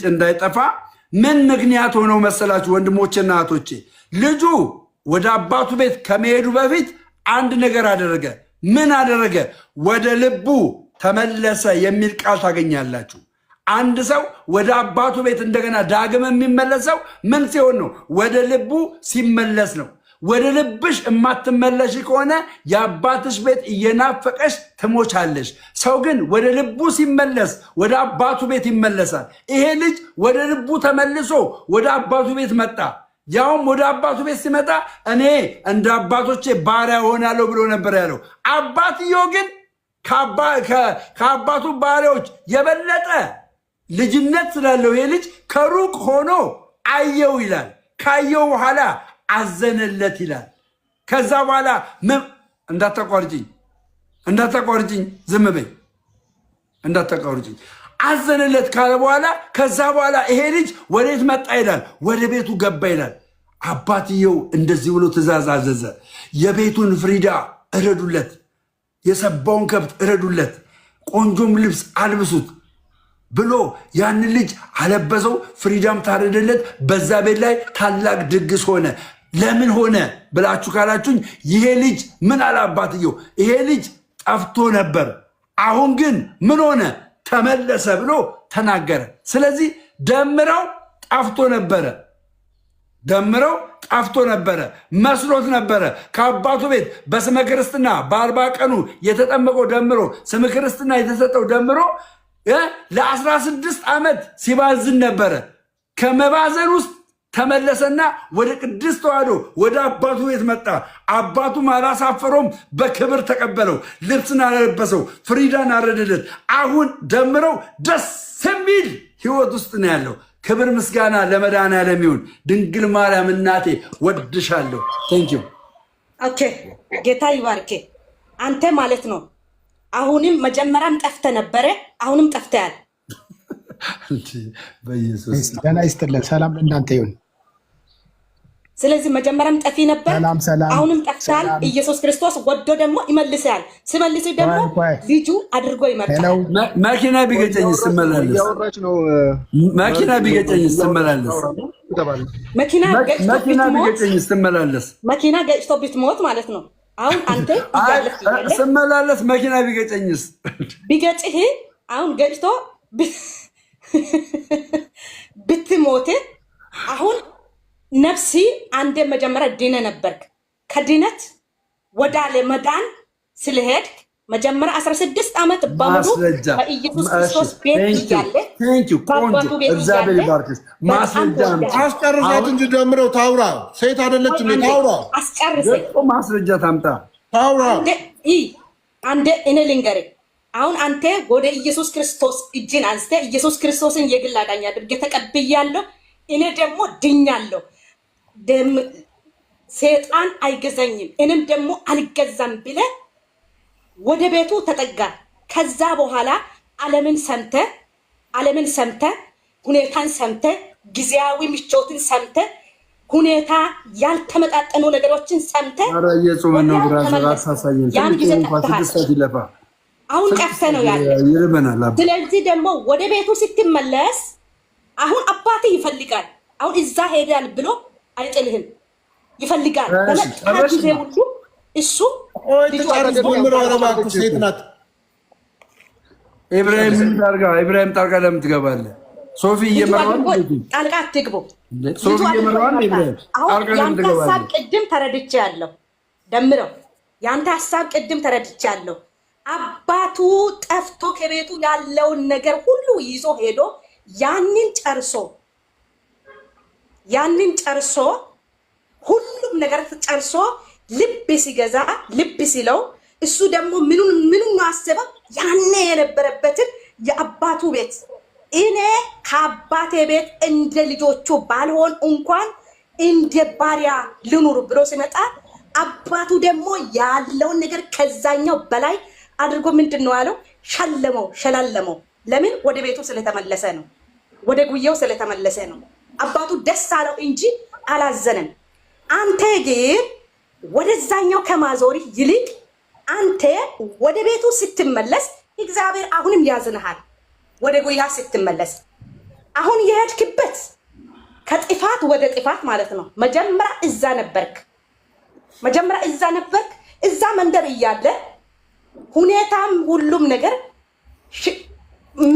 እንዳይጠፋ ምን ምክንያት ሆነው መሰላችሁ ወንድሞቼና እህቶቼ? ልጁ ወደ አባቱ ቤት ከመሄዱ በፊት አንድ ነገር አደረገ። ምን አደረገ? ወደ ልቡ ተመለሰ የሚል ቃል ታገኛላችሁ። አንድ ሰው ወደ አባቱ ቤት እንደገና ዳግም የሚመለሰው ምን ሲሆን ነው? ወደ ልቡ ሲመለስ ነው። ወደ ልብሽ የማትመለሽ ከሆነ የአባትሽ ቤት እየናፈቀሽ ትሞቻለሽ። ሰው ግን ወደ ልቡ ሲመለስ ወደ አባቱ ቤት ይመለሳል። ይሄ ልጅ ወደ ልቡ ተመልሶ ወደ አባቱ ቤት መጣ። ያውም ወደ አባቱ ቤት ሲመጣ እኔ እንደ አባቶቼ ባሪያ ሆናለሁ ብሎ ነበር ያለው። አባትየው ግን ከአባቱ ባሪያዎች የበለጠ ልጅነት ስላለው ይሄ ልጅ ከሩቅ ሆኖ አየው ይላል። ካየው በኋላ አዘነለት ይላል። ከዛ በኋላ እንዳታቋርጭኝ ዝም በይ እንዳታቋርጭኝ አዘነለት ካለ በኋላ ከዛ በኋላ ይሄ ልጅ ወዴት መጣ ይላል? ወደ ቤቱ ገባ ይላል። አባትየው እንደዚህ ብሎ ትእዛዝ አዘዘ። የቤቱን ፍሪዳ እረዱለት፣ የሰባውን ከብት እረዱለት፣ ቆንጆም ልብስ አልብሱት ብሎ ያን ልጅ አለበሰው። ፍሪዳም ታረደለት። በዛ ቤት ላይ ታላቅ ድግስ ሆነ። ለምን ሆነ ብላችሁ ካላችሁኝ ይሄ ልጅ ምን አለ አባትየው? ይሄ ልጅ ጠፍቶ ነበር፣ አሁን ግን ምን ሆነ? ተመለሰ ብሎ ተናገረ። ስለዚህ ደምረው ጠፍቶ ነበረ፣ መስሎት ነበረ። ከአባቱ ቤት በስመ ክርስትና በ40 ቀኑ የተጠመቀው ደምሮ ስመ ክርስትና የተሰጠው ደምሮ ለ16 ዓመት ሲባዝን ነበረ። ከመባዘን ውስጥ ተመለሰና ወደ ቅድስት ተዋሕዶ ወደ አባቱ ቤት መጣ። አባቱም አላሳፈረውም፣ በክብር ተቀበለው፣ ልብስን አለበሰው፣ ፍሪዳን አረደለት። አሁን ደምረው ደስ የሚል ህይወት ውስጥ ነው ያለው። ክብር ምስጋና ለመድኃኔዓለም ይሁን። ድንግል ማርያም እናቴ ወድሻለሁ። ቴንኪው። ኦኬ ጌታ ይባርኬ። አንተ ማለት ነው አሁንም መጀመሪያም ጠፍተ ነበረ፣ አሁንም ጠፍተያል። በኢየሱስ ገና ይስጥልን። ሰላም ለእናንተ ይሁን። ስለዚህ መጀመሪያም ጠፊ ነበር፣ አሁንም ጠፍታል። ኢየሱስ ክርስቶስ ወዶ ደግሞ ይመልሳል። ሲመልስ ደግሞ ልጁ አድርጎ ይመጣል። መኪና ቢገጨኝ ስመላለስ መኪና ገጭቶ ብትሞት ማለት ነው። አሁን አንተ ስመላለስ መኪና ቢገጨኝስ? ቢገጭህ አሁን ገጭቶ ብትሞት አሁን ነፍሲ አንዴ መጀመሪያ ድነ ነበርክ። ከድነት ወደ ለመዳን ስለሄድክ መጀመሪያ 16 ዓመት በሙሉ በኢየሱስ ክርስቶስ ቤት እያለ በአባቱ ቤት እያለ አስጨርሳት እንጂ ደምረው ታውራ። ሴት አይደለችም። ታውራ አስጨርሰኝ። ማስረጃ ታምጣ። ታውራ አንዴ እኔ ልንገርህ። አሁን አንተ ወደ ኢየሱስ ክርስቶስ እጅን አንስተ ኢየሱስ ክርስቶስን የግል አዳኝ አድርገህ ተቀብያለሁ፣ እኔ ደግሞ ድኛለሁ፣ ሰይጣን አይገዛኝም፣ እኔም ደግሞ አልገዛም ብለህ ወደ ቤቱ ተጠጋ። ከዛ በኋላ ዓለምን ሰምተ ዓለምን ሰምተ ሁኔታን ሰምተ ጊዜያዊ ምቾትን ሰምተ ሁኔታ ያልተመጣጠኑ ነገሮችን ሰምተ ኧረ እየጾመ ነው ብራዘር አሳሳየን። ያን ጊዜ ይለፋ አሁን ቀፍተ ነው ያለ ይርበናል። ስለዚህ ደግሞ ወደ ቤቱ ስትመለስ አሁን አባቴ ይፈልጋል። አሁን እዛ ሄዳል ብሎ አይጥልህም፣ ይፈልጋል። በመጣ ጊዜ ሁሉ እሱ ሴት ናት። ኢብራሂም ጣልቃ ለምን ትገባለህ? ሶፊ እየመራን ጣልቃ አትግቡ። ሶፊ እየመራን ኢብራሂም ጣልቃ ለምን ትገባለህ? ሀሳብ ቅድም ተረድቻለሁ። ደምረው ያንተ ሀሳብ ቅድም ተረድቻለሁ። አባቱ ጠፍቶ ከቤቱ ያለውን ነገር ሁሉ ይዞ ሄዶ ያንን ጨርሶ ሁሉም ነገር ጨርሶ ልብ ሲገዛ ልብ ሲለው እሱ ደግሞ ምኑን አስበው ያኔ የነበረበትን የአባቱ ቤት እኔ ከአባቴ ቤት እንደ ልጆቹ ባልሆን እንኳን እንደ ባሪያ ልኑር ብሎ ሲመጣ አባቱ ደግሞ ያለውን ነገር ከዛኛው በላይ አድርጎ ምንድን ነው አለው? ሸላለመው። ለምን? ወደ ቤቱ ስለተመለሰ ነው። ወደ ጉያው ስለተመለሰ ነው። አባቱ ደስ አለው እንጂ አላዘነም። አንተ ግን ወደዛኛው ከማዞሪ ይልቅ አንተ ወደ ቤቱ ስትመለስ እግዚአብሔር አሁንም ያዝንሃል። ወደ ጉያ ስትመለስ አሁን የሄድክበት ከጥፋት ወደ ጥፋት ማለት ነው። መጀመሪያ እዛ ነበርክ። እዛ መንደር እያለ ሁኔታም ሁሉም ነገር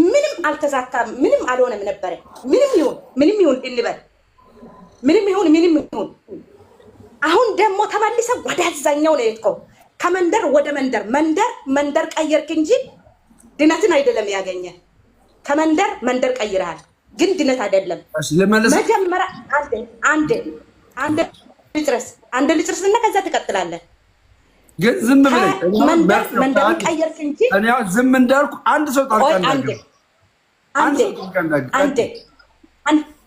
ምንም አልተሳካም፣ ምንም አልሆነም ነበረ። ምንም ይሁን እንበል፣ ምንም ይሁን አሁን ደግሞ ተመልሰ ወደዛኛው ነው የሄድከው። ከመንደር ወደ መንደር ቀየርክ እንጂ ድነትን አይደለም ያገኘ። ከመንደር ቀይረሃል፣ ግን ድነት አይደለም። መጀመሪያ አንድ ልጭረስ እና ከዛ ትቀጥላለህ። ግን ዝም ብለህ መንደር ቀየርክ እንጂ እኔ ዝም እንዳልኩ አንድ ሰው ጣልቃ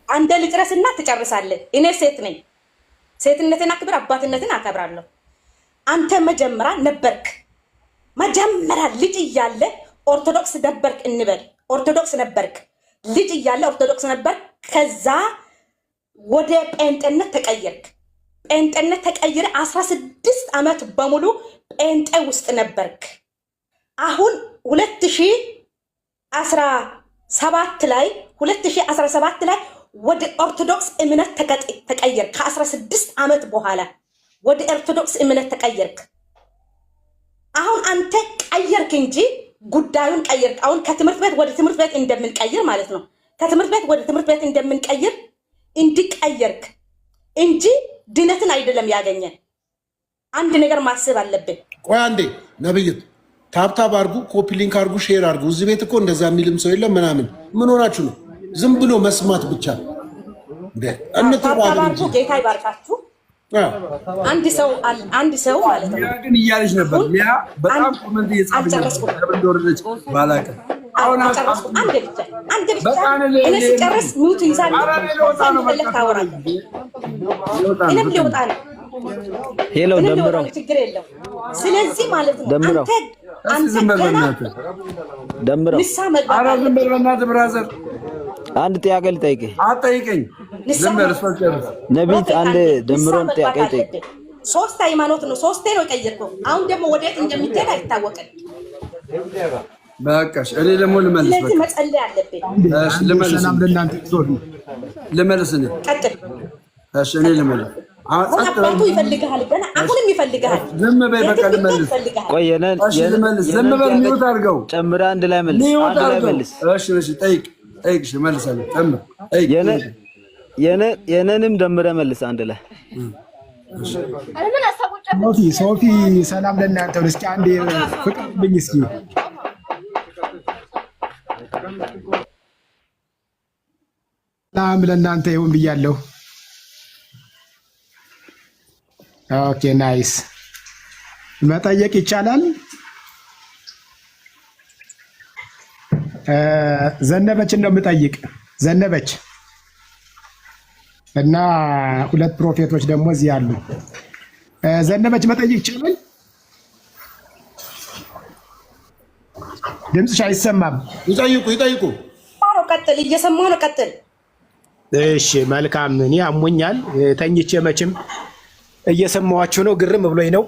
አንድ ልጭረስ እና ትጨርሳለህ። እኔ ሴት ነኝ፣ ሴትነትን አክብር፣ አባትነትን አከብራለሁ። አንተ መጀመሪያ ልጅ እያለ ኦርቶዶክስ ነበርክ እንበል፣ ኦርቶዶክስ ነበርክ፣ ልጅ እያለ ኦርቶዶክስ ነበርክ። ከዛ ወደ ጴንጤነት ተቀየርክ። ጴንጤነት ተቀይረ 16 ዓመት በሙሉ ጴንጤ ውስጥ ነበርክ። አሁን 2017 ላይ ወደ ኦርቶዶክስ እምነት ተቀየርክ። ከ16 ዓመት በኋላ ወደ ኦርቶዶክስ እምነት ተቀየርክ። አሁን አንተ ቀየርክ እንጂ ጉዳዩን ቀየርክ። አሁን ከትምህርት ቤት ወደ ትምህርት ቤት እንደምንቀይር ማለት ነው። ከትምህርት ቤት ወደ ትምህርት ቤት እንደምንቀይር እንዲቀየርክ እንጂ ድነትን አይደለም ያገኘን። አንድ ነገር ማሰብ አለብን። ቆይ አንዴ ነብይት ታብታብ አርጉ፣ ኮፒ ሊንክ አርጉ፣ ሼር አርጉ። እዚህ ቤት እኮ እንደዛ የሚልም ሰው የለም ምናምን። ምን ሆናችሁ ነው? ዝም ብሎ መስማት ብቻ እንተባባሉ። ጌታ ይባርካችሁ። አንድ ሰው ማለት ነው ግን እያለች ነበር። ያ በጣም ኮመንት እየጻፈች እንደወረደች ባላቀ አሁን አንድ ብቻ እኔ ሲጨርስ ሚውት ይዛል። እኔም ሊወጣ ነው። ሄሎ ደምረው ችግር የለው። ስለዚህ ማለት ነው አንተ ደምረው ዝም በል በእናትህ ብራዘር። አንድ ጥያቄ ልጠይቅህ። አትጠይቀኝ። ዝም በል እሷ ጨርስ። ነቢት አንድ ደምረውን ጥያቄ ልጠይቅ። 3 ሃይማኖት ነው፣ 3 ነው የቀየርከው። አሁን ደግሞ ወዴት እንደምትሄድ አይታወቅም። በቃሽ እኔ ደግሞ ልመልስ። ስለዚህ መጸለይ አለብኝ። እሺ ልመልስ። ልመልስ እኔ ቀጥል። እሺ እኔ ልመልስ። አባቱ ይፈልግሃል፣ ገና አሁንም ይፈልግሃል። ዝም በይ በቃ ልመልስ። ቆይ ልመልስ። ዝም በል ሚውት አድርገው። ጨምረህ አንድ ላይ መልስ። እሺ ጠይቅ። እሺ መልሳለሁ። ጨምር ጠይቅ። የነንም ደምረህ መልስ አንድ ላይ። ሶፊ ሰላም ለእናንተ። እስኪ አንዴ ፍቅርልኝ እስኪ ሰላም ለእናንተ ይሁን ብያለሁ። ኦኬ ናይስ። መጠየቅ ይቻላል? ዘነበችን ነው የምጠይቅ። ዘነበች እና 2 ፕሮፌቶች ደግሞ እዚህ አሉ። ዘነበች መጠየቅ ይቻላል? ድምፅሽ አይሰማም። ይጠይቁ። ቀጥል፣ እየሰማሁ ነው። ቀጥል። እሺ መልካም። እኔ አሞኛል ተኝቼ መቼም እየሰማኋችሁ ነው። ግርም ብሎኝ ነው።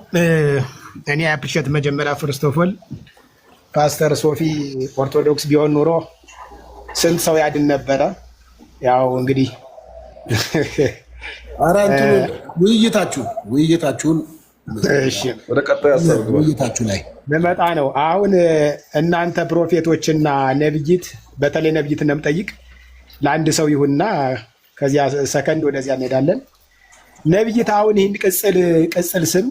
እኔ አፕሪሼት መጀመሪያ ፍርስቶፎል ፓስተር ሶፊ ኦርቶዶክስ ቢሆን ኖሮ ስንት ሰው ያድን ነበረ። ያው እንግዲህ ኧረ እንትኑ ውይይታችሁን ወደ ቀጣይ ሀሳብ ግባ። ውይይታችሁ ላይ ልመጣ ነው። አሁን እናንተ ፕሮፌቶችና ነብይት፣ በተለይ ነብይት እንደምጠይቅ ለአንድ ሰው ይሁንና ከዚያ ሰከንድ ወደዚያ እንሄዳለን። ነብይት አሁን ይህን ቅጽል ስም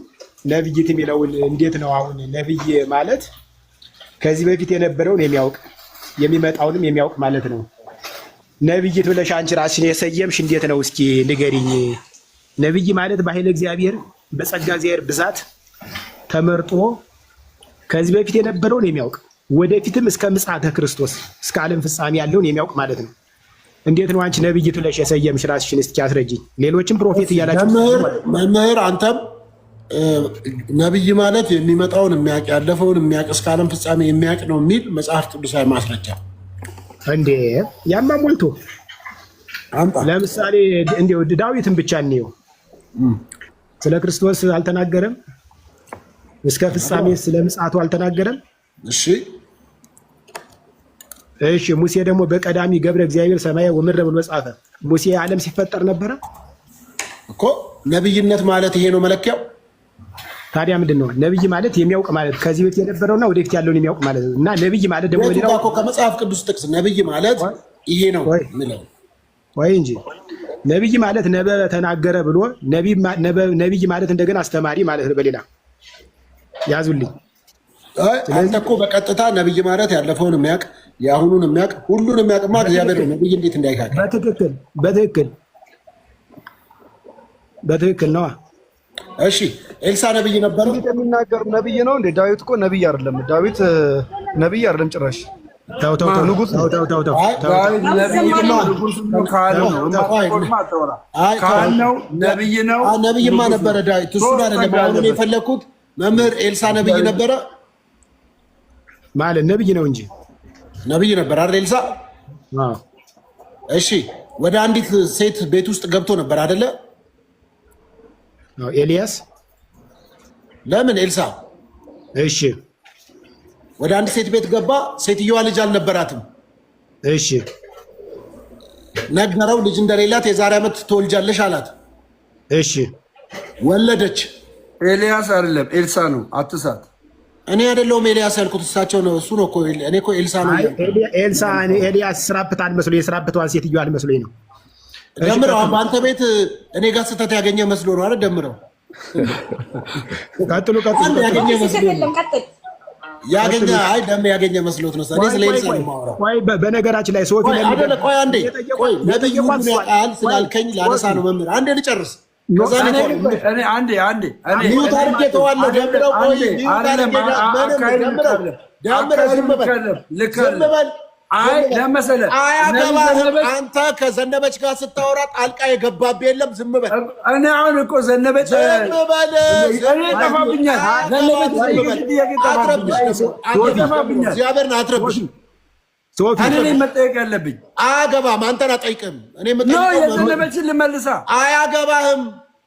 ነብይት የሚለውን እንዴት ነው? አሁን ነብይ ማለት ከዚህ በፊት የነበረውን የሚያውቅ የሚመጣውንም የሚያውቅ ማለት ነው። ነብይት ብለሽ አንቺ ራስሽን የሰየምሽ እንዴት ነው? እስኪ ንገሪኝ። ነብይ ማለት በኃይለ እግዚአብሔር በጸጋ እግዚአብሔር ብዛት ተመርጦ ከዚህ በፊት የነበረውን የሚያውቅ ወደፊትም እስከ ምጽአተ ክርስቶስ እስከ ዓለም ፍጻሜ ያለውን የሚያውቅ ማለት ነው። እንዴት ነው አንቺ ነብይት ብለሽ የሰየምሽ ራስሽን? እስኪ አስረጅኝ። ሌሎችም ፕሮፌት እያላችሁ መምህር አንተም ነብይ ማለት የሚመጣውን የሚያውቅ ያለፈውን የሚያውቅ እስከ ዓለም ፍጻሜ የሚያውቅ ነው የሚል መጽሐፍ ቅዱሳዊ ማስረጃ እንዴ? ያማ ሞልቶ ለምሳሌ እንዲው ዳዊትን ብቻ እንየው። ስለ ክርስቶስ አልተናገረም? እስከ ፍጻሜ ስለ ምጽአቱ አልተናገረም? እሺ ሙሴ ደግሞ በቀዳሚ ገብረ እግዚአብሔር ሰማየ ወምድረ ብሎ ጻፈ። ሙሴ ዓለም ሲፈጠር ነበረ እኮ። ነብይነት ማለት ይሄ ነው መለኪያው። ታዲያ ምንድን ነው ነብይ ማለት? የሚያውቅ ማለት ከዚህ በፊት የነበረውና ወደፊት ያለውን የሚያውቅ ማለት ነው። እና ነብይ ማለት ደግሞ ሌላው እኮ ከመጽሐፍ ቅዱስ ጥቅስ ነብይ ማለት ይሄ ነው ምለው ወይ እንጂ ነብይ ማለት ነበ ተናገረ ብሎ ነብይ ማለት እንደገና አስተማሪ ማለት ነው። በሌላ ያዙልኝ። አንተ እኮ በቀጥታ ነብይ ማለት ያለፈውን የሚያውቅ የአሁኑን የሚያውቅ ሁሉን የሚያውቅማ እግዚአብሔር ነው። ነብይ እንዴት እንዳይካድ? በትክክል ነዋ። እሺ ኤልሳ ነብይ ነበር የሚናገር ነብይ ነው እንዴ? ዳዊት እኮ ነብይ አይደለም። ዳዊት ነብይ አይደለም ጭራሽ። ተው ንጉስ ነው። ነብይማ ነበረ ዳዊት። እሱን አይደለም አሁን የፈለግኩት። መምህር ኤልሳ ነብይ ነበረ ማለት ነብይ ነው እንጂ ነብይ ነበር አይደል ኤልሳ? እሺ ወደ አንዲት ሴት ቤት ውስጥ ገብቶ ነበር አይደለ? ኤልያስ ለምን ኤልሳ? እሺ ወደ አንድ ሴት ቤት ገባ። ሴትዮዋ ልጅ አልነበራትም። እሺ ነገረው፣ ልጅ እንደሌላት የዛሬ ዓመት ትወልጃለሽ አላት። እሺ ወለደች። ኤልያስ አይደለም ኤልሳ ነው። አትሳት። እኔ አይደለሁም ኤልያስ ያልኩት እሳቸው ነው። እሱ ነው እኮ። እኔ እኮ ኤልሳ ነው። ኤልሳ ኤልያስ ስራብት አልመስሎ የስራብቷን ሴትዮዋ አልመስሎኝ ነው። ደምረው በአንተ ቤት እኔ ጋር ስህተት ያገኘ መስሎ ነው አይደል? ደምረው ቀጥሉ። ያገኘ መስሎ ያገኘ አይ ደም ያገኘ መስሎት ነው። እኔ ስለ ኤልሳ ነው የማወራው። ቆይ በነገራችን ላይ ሶፊ አይደለ? ቆይ አንዴ ቆይ ነብዩ ቃል ስላልከኝ ላነሳ ነው መምህር። አንዴ ልጨርስ። ከዛ እኔ ሚውት አድርጌ ተዋለሁ። ደምረው ቆይ ሚውት አድርጌ ደምረው ዝም በል አይ ለመሰለ አያገባህም። አንተ ከዘነበች ጋር ስታወራ ጣልቃ የገባብህ የለም። ዝም በል። እኔ አሁን እኮ ዘነበች ዝም በል። ጠፋብኛል። እግዚአብሔርን አትረብሽ። እኔ ነኝ መጠየቅ ያለብኝ። አያገባህም። አንተን አጠይቅም። እኔ የዘነበችን ልመልሳ። አያገባህም።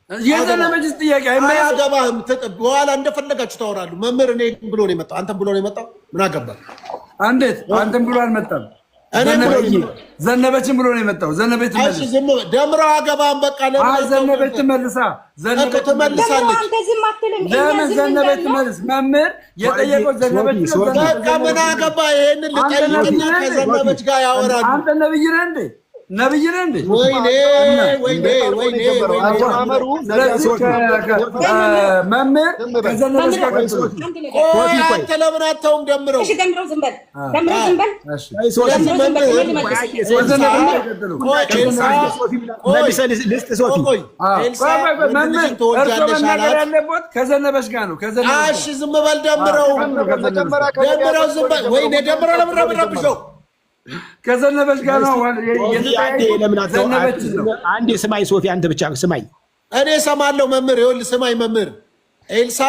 የዘነበችን ጥያቄ አያገባህም። በኋላ እንደፈለጋችሁ ታወራሉ። መምህር እኔ ብሎ ነው የመጣው። አንተም ብሎ ነው የመጣው። ምን አገባህ? እንዴት አንተም ብሎ አልመጣም። ዘነበችን ብሎ ነው የመጣው። ዘነበች ትመልስ። ደምረው አገባህም። በቃ ዘነበች ትመልሳ። ትመልሳለች። ለምን ዘነበች ትመልስ? መምህር የጠየቀው ዘነበች። በቃ ምን አገባህ? ይሄንን ልጠይቅና ከዘነበች ጋር ያወራሉ። አንተ ነብይ ነህ እንዴ? ነብይ ነህ እንዴ? ወይኔ መምህር ከዘነበች ጋር አንተ ለምን አታውም? ደምረው ከዘነበች ጋር ነው። እሺ ዝም በል ደምረው። ዝም በል። ወይኔ ደምረው ለምን ረብሸው? ከዘነበች ጋር ነው። አንዴ ስማኝ ሶፊ፣ አንተ ብቻ ስማኝ። እኔ እሰማለሁ መምህር። ይኸውልህ ስማኝ መምህር። ኤልሳ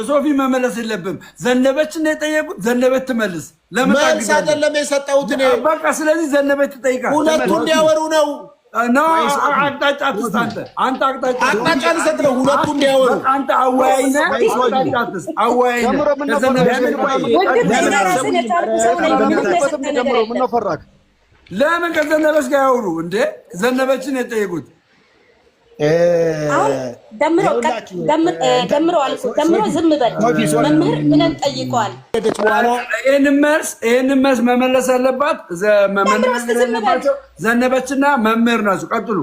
ሶፊ መመለስ የለብም። ዘነበችን ነው የጠየቁት። ዘነበች ትመልስ። ለምን መልስ አይደለም የሰጠሁት እኔ። በቃ ስለዚህ ዘነበች ትጠይቃለህ። ሁለቱ እንዲያወሩ ነው። አቅጣጫ አትስጥ። አንተ አቅጣጫ ልሰጥ ነው። ሁለቱ እንዲያወሩ አንተ አወያይ ነህ። አወያይ ነህ። ለምን ከዘነበች ጋር ያወሩ እንዴ? ዘነበችን የጠየቁት ደምሮ ዝም በል መምህር ብለን ጠይቀዋል። ይህንን መልስ መመለስ ያለባት ዘነበችና መምህር ናቸው። ቀጥሉ።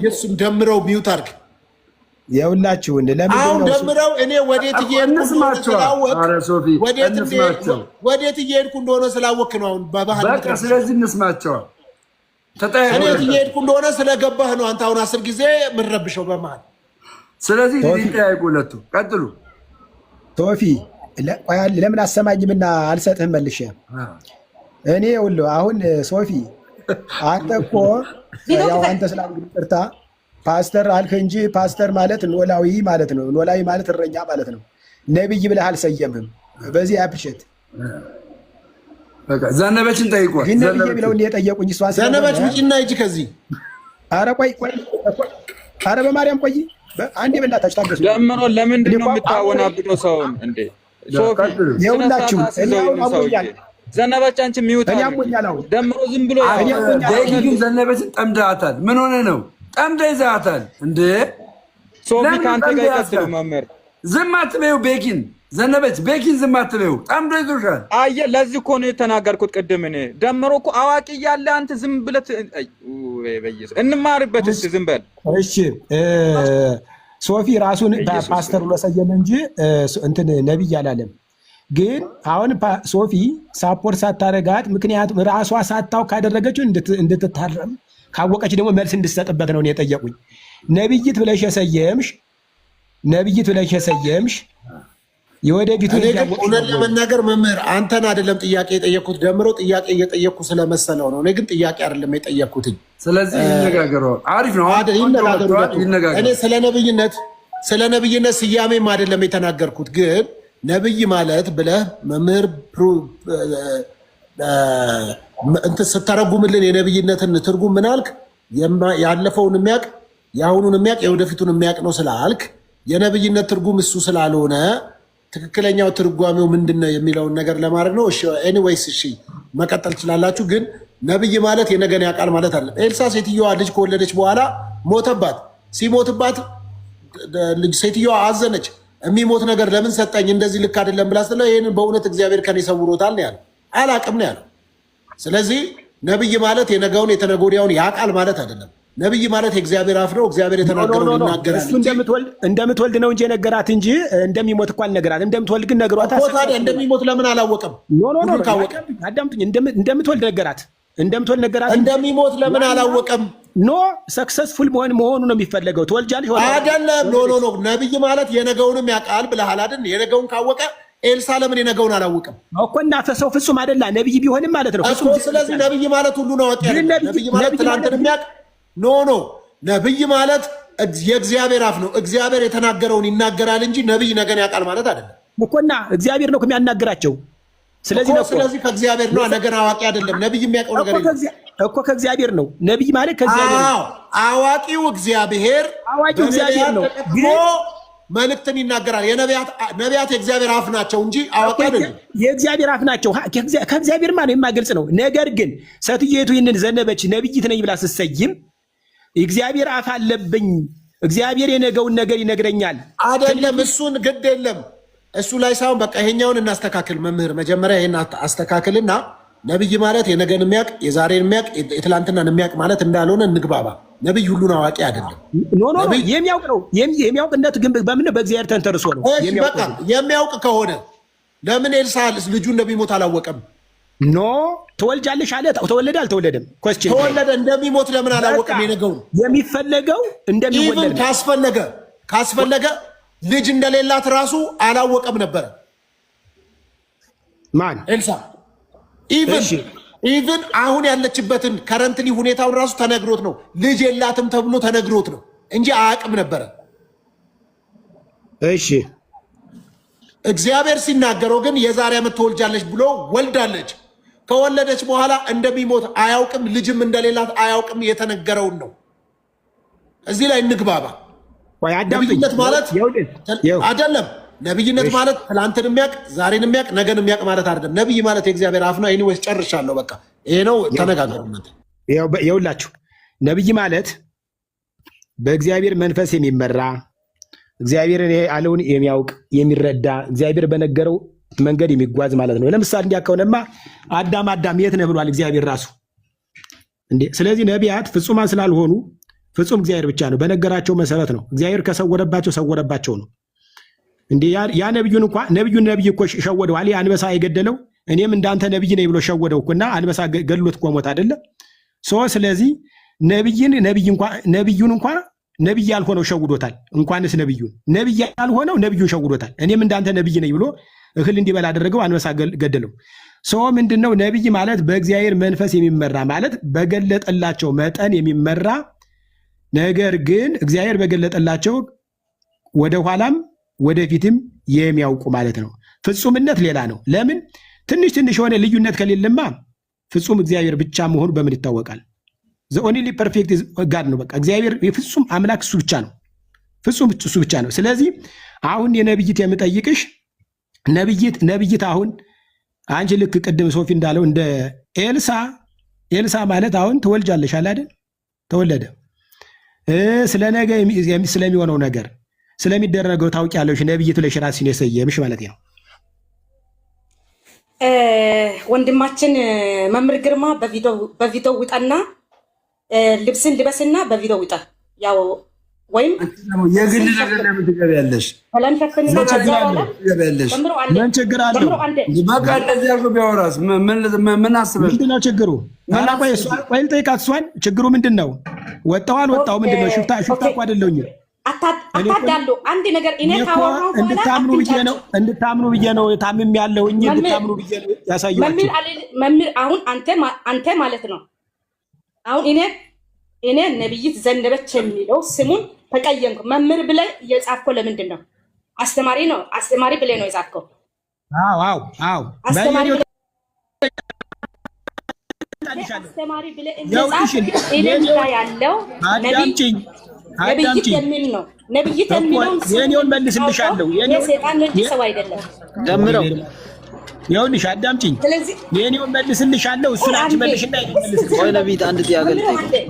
እሱም ደምረው ሚውት አድርግ። የሁላችሁ አሁን ደምረው እኔ ወዴት እየሄድኩ እንደሆነ ስላወቅ ነው። አሁን በባህል ስለዚህ እንስማቸዋል። እኔ እየሄድኩ እንደሆነ ስለገባህ ነው። አንተ አሁን 10 ጊዜ የምንረብሸው በመሀል። ስለዚህ ሊጠያይቁ ሁለቱ ቀጥሉ። ሶፊ ለምን አሰማኝምና አልሰጥህም መልሼ። እኔ ሁሉ አሁን ሶፊ አንተ እኮ ያው አንተ ስላንግዲህ ቅርታ ፓስተር አልክ እንጂ ፓስተር ማለት ኖላዊ ማለት ነው። ኖላዊ ማለት እረኛ ማለት ነው። ነብይ ብለህ አልሰየምህም። በዚህ አፕሪሼት በቃ ዘነበችን ጠይቋል። ነብይ ብለው የጠየቁኝ እሷ ዘነበች ውጪና ሂጂ ከዚህ። ኧረ ቆይ ኧረ በማርያም ቆይ አንዴ በእናታችሁ ታገሱ። ደምሮ ለምንድን ነው የምታወናብደው ሰውን እንዴ? ሶፊ ይኸውላችሁ ዘነበች አንቺ ሚውት ደምሮ ዝም ብሎ ግን ዘነበችን ጠምደሃታል። ምን ሆነ ነው ጠምደህ ይዘሃታል እንዴ? ሶፊ ከአንተ ጋር ይቀጥሉ። መምህር ዝም አትበይው። ቤኪን ዘነበች ቤኪን ዝም አትበይው። ጠምደህ ይዞሻል። አየህ፣ ለዚህ እኮ ነው የተናገርኩት ቅድም። እኔ ደምሮ እኮ አዋቂ እያለ አንተ ዝም ብለህ እንማርበት። እስኪ ዝም በል እሺ። ሶፊ ራሱን ፓስተር ብሎ ሰየመ እንጂ እንትን ነብይ አላለም። ግን አሁን ሶፊ ሳፖርት ሳታረጋት፣ ምክንያቱም ራሷ ሳታው ካደረገችው እንድትታረም ካወቀች ደግሞ መልስ እንድትሰጥበት ነው የጠየቁኝ። ነብይት ብለሽ የሰየምሽ የወደፊቱ እውነት ለመናገር መምህር አንተን አይደለም ጥያቄ የጠየቅኩት፣ ደምሮ ጥያቄ እየጠየቅኩ ስለመሰለው ነው። እኔ ግን ጥያቄ አይደለም የጠየቅኩትኝ። ስለዚህ ይነጋገሩ። አሪፍ ነው። እኔ ስለ ነብይነት ስያሜም አይደለም የተናገርኩት። ግን ነብይ ማለት ብለህ መምህር እንትን ስተረጉምልን የነብይነትን ትርጉም ምን አልክ? ያለፈውን የሚያውቅ የአሁኑን የሚያውቅ የወደፊቱን የሚያውቅ ነው ስላልክ የነብይነት ትርጉም እሱ ስላልሆነ ትክክለኛው ትርጓሜው ምንድን ነው የሚለውን ነገር ለማድረግ ነው። ኤኒዌይስ እሺ መቀጠል ትችላላችሁ። ግን ነብይ ማለት የነገን ያውቃል ማለት አለ። ኤልሳ ሴትዮዋ ልጅ ከወለደች በኋላ ሞተባት። ሲሞትባት ሴትዮዋ አዘነች። የሚሞት ነገር ለምን ሰጠኝ? እንደዚህ ልክ አይደለም ብላ ስትለው ይህንን በእውነት እግዚአብሔር ከኔ ሰውሮታል ነው ያለው። አላቅም ነው ያለው። ስለዚህ ነብይ ማለት የነገውን የተነገ ወዲያውን ያውቃል ማለት አይደለም። ነብይ ማለት የእግዚአብሔር አፍ ነው። እግዚአብሔር የተናገረውን ይናገራል። እሱ እንደምትወልድ ነው እንጂ የነገራት እንጂ እንደሚሞት እኮ አልነገራትም። እንደምትወልድ ግን ነግሯታል። ታዲያ እንደሚሞት ለምን አላወቀም? አዳምጡኝ። እንደምትወልድ ነገራት። እንደሚሞት ለምን አላወቀም? ኖ ሰክሰስፉል መሆኑ ነው የሚፈለገው። ትወልጃለሽ አይደለም። ኖ ነብይ ማለት የነገውንም ያውቃል ብለሃል አይደል? የነገውን ካወቀ ኤልሳ ለምን የነገውን አላወቅም እኮ? እናንተ ሰው ፍጹም አይደላ ነብይ ቢሆንም ማለት ነው። ስለዚህ ነብይ ማለት ሁሉ ነው አዋቂ አይደል? ነብይ ማለት ትናንትን የሚያውቅ ኖ ነብይ ማለት የእግዚአብሔር አፍ ነው። እግዚአብሔር የተናገረውን ይናገራል እንጂ ነብይ ነገን ያውቃል ማለት አይደለም እኮና እግዚአብሔር ነው የሚያናግራቸው። ስለዚህ ከእግዚአብሔር ነው። ነገን አዋቂ አይደለም። ነብይ የሚያውቀው ነገር እኮ ከእግዚአብሔር ነው። ነብይ ማለት ከእግዚአብሔር ነው። አዋቂው እግዚአብሔር ነው። መልእክትን ይናገራል። ነቢያት የእግዚአብሔር አፍ ናቸው እንጂ አዋቂ አይደለም። የእግዚአብሔር አፍ ናቸው። ከእግዚአብሔር ነው የማገልጽ ነው። ነገር ግን ሴትዮቱ ይህንን ዘነበች ነብይት ነኝ ብላ ስትሰይም እግዚአብሔር አፍ አለብኝ፣ እግዚአብሔር የነገውን ነገር ይነግረኛል አይደለም። እሱን ግድ የለም እሱ ላይ ሳይሆን በቃ ይሄኛውን እናስተካክል። መምህር መጀመሪያ ይሄን አስተካክልና ነብይ ማለት የነገን የሚያውቅ የዛሬን የሚያውቅ የትላንትናን የሚያውቅ ማለት እንዳልሆነ እንግባባ። ነብይ ሁሉን አዋቂ አይደለም። የሚያውቅ ነው። የሚያውቅነት ግን በምን በእግዚአብሔር ተንተርሶ ነው። በቃ የሚያውቅ ከሆነ ለምን ኤልሳ ልጁ እንደሚሞት አላወቀም? ኖ ትወልጃለሽ አለ። ተወለደ አልተወለደም? ተወለደ። እንደሚሞት ለምን አላወቀም? የነገውን የሚፈለገው እንደሚወለድ ካስፈለገ ልጅ እንደሌላት ራሱ አላወቀም ነበረ። ማን? ኤልሳ። ኢቭን አሁን ያለችበትን ከረንትሊ ሁኔታውን ራሱ ተነግሮት ነው። ልጅ የላትም ተብሎ ተነግሮት ነው እንጂ አያውቅም ነበረ። እሺ እግዚአብሔር ሲናገረው ግን የዛሬ ዓመት ትወልጃለች ብሎ ወልዳለች። ከወለደች በኋላ እንደሚሞት አያውቅም፣ ልጅም እንደሌላት አያውቅም። የተነገረውን ነው። እዚህ ላይ እንግባባ። ነብይነት ማለት አይደለም። ነብይነት ማለት ትላንትን የሚያውቅ ዛሬን የሚያውቅ ነገን የሚያውቅ ማለት አይደለም። ነብይ ማለት የእግዚአብሔር አፍ ነው። ኤኒዌይስ ጨርሻለሁ። በቃ ይሄ ነው። ተነጋገሩነት። ይኸውላችሁ ነብይ ማለት በእግዚአብሔር መንፈስ የሚመራ እግዚአብሔርን ያለውን የሚያውቅ የሚረዳ እግዚአብሔር በነገረው መንገድ የሚጓዝ ማለት ነው። ለምሳሌ እንዲያ ከሆነማ አዳም የት ነህ ብሏል እግዚአብሔር ራሱ እንዴ። ስለዚህ ነቢያት ፍጹማን ስላልሆኑ ፍጹም እግዚአብሔር ብቻ ነው በነገራቸው መሰረት ነው። እግዚአብሔር ከሰወረባቸው ነው እንዴ። ያ ነብዩን ነብይ እኮ ሸወደዋል። አንበሳ የገደለው እኔም እንዳንተ ነብይ ነኝ ብሎ ሸወደው እኮና አንበሳ ገድሎት እኮ ሞት አይደለ? ስለዚህ ነብዩን እንኳን ነብይ ያልሆነው ሸውዶታል። እንኳንስ ነብይ ያልሆነው ነብዩን ሸውዶታል። እኔም እንዳንተ ነብይ ነኝ ብሎ እህል እንዲበላ አደረገው፣ አንበሳ ገደለው። ምንድነው ነብይ ማለት? በእግዚአብሔር መንፈስ የሚመራ ማለት በገለጠላቸው መጠን የሚመራ ነገር ግን እግዚአብሔር በገለጠላቸው ወደ ኋላም ወደፊትም የሚያውቁ ማለት ነው። ፍጹምነት ሌላ ነው። ለምን? ትንሽ የሆነ ልዩነት ከሌለማ ፍጹም እግዚአብሔር ብቻ መሆኑ በምን ይታወቃል? ዘ ኦንሊ ፐርፌክት ጋድ ነው። በቃ እግዚአብሔር የፍጹም አምላክ እሱ ብቻ ነው። ፍጹም እሱ ብቻ ነው። ስለዚህ አሁን የነብይት የምጠይቅሽ ነብይት አሁን አንቺ ልክ ቅድም ሶፊ እንዳለው እንደ ኤልሳ ማለት አሁን ትወልጃለሽ አለ አይደል? ተወለደ። ስለ ነገ ስለሚሆነው ነገር ስለሚደረገው ታውቂያለሽ። ነብይት ብለሽ ራስሽን የሰየምሽ ማለት ነው። ወንድማችን መምህር ግርማ በቪዲዮ ውጣና ልብስን ልበስና በቪዲዮ ውጣ። ያው ወይም የግል ነገር ለምን ትገቢያለሽ? ሰላም ሸፍንና ምን ችግር አለው? በቃ እንደዚህ አድርጎ ቢያወራስ ምን አስበሽ? ምንድን ነው ችግሩ? ቆይ ልጠይቃት እሷን። ችግሩ ምንድን ነው? ወጣው አልወጣው ምንድን ነው? ሽፍታ እኮ አይደለሁኝ። አታዳሉ። አንድ ነገር እኔ ካወራሁ እንድታምኑ ብዬ ነው ታምም ያለሁኝ። እንድታምኑ ብዬ ነው ያሳየኋችሁ። መምህር አሁን አንተ ማለት ነው አሁን እኔ ነብይት ዘነበች የሚለው ስሙን ተቀየምኩ። መምህር ብለህ የጻፍከው ለምንድን ነው? አስተማሪ ብለህ ነው የጻፍከው። አዎ አስተማሪ ብለህ እንደጻፍ እኔ ያለው ነብይት የሚል ነው። ነብይት የሚለው የኔውን መልስልሻለሁ። የሰይጣን ልጅ ሰው አይደለም። ደምረው ይኸውልሽ አዳምጪኝ። የኔውን መልስልሻለሁ። እሱን አንቺ መልሽና ቆይ ነብይት አንድ ጥያቄ ልጠይቅ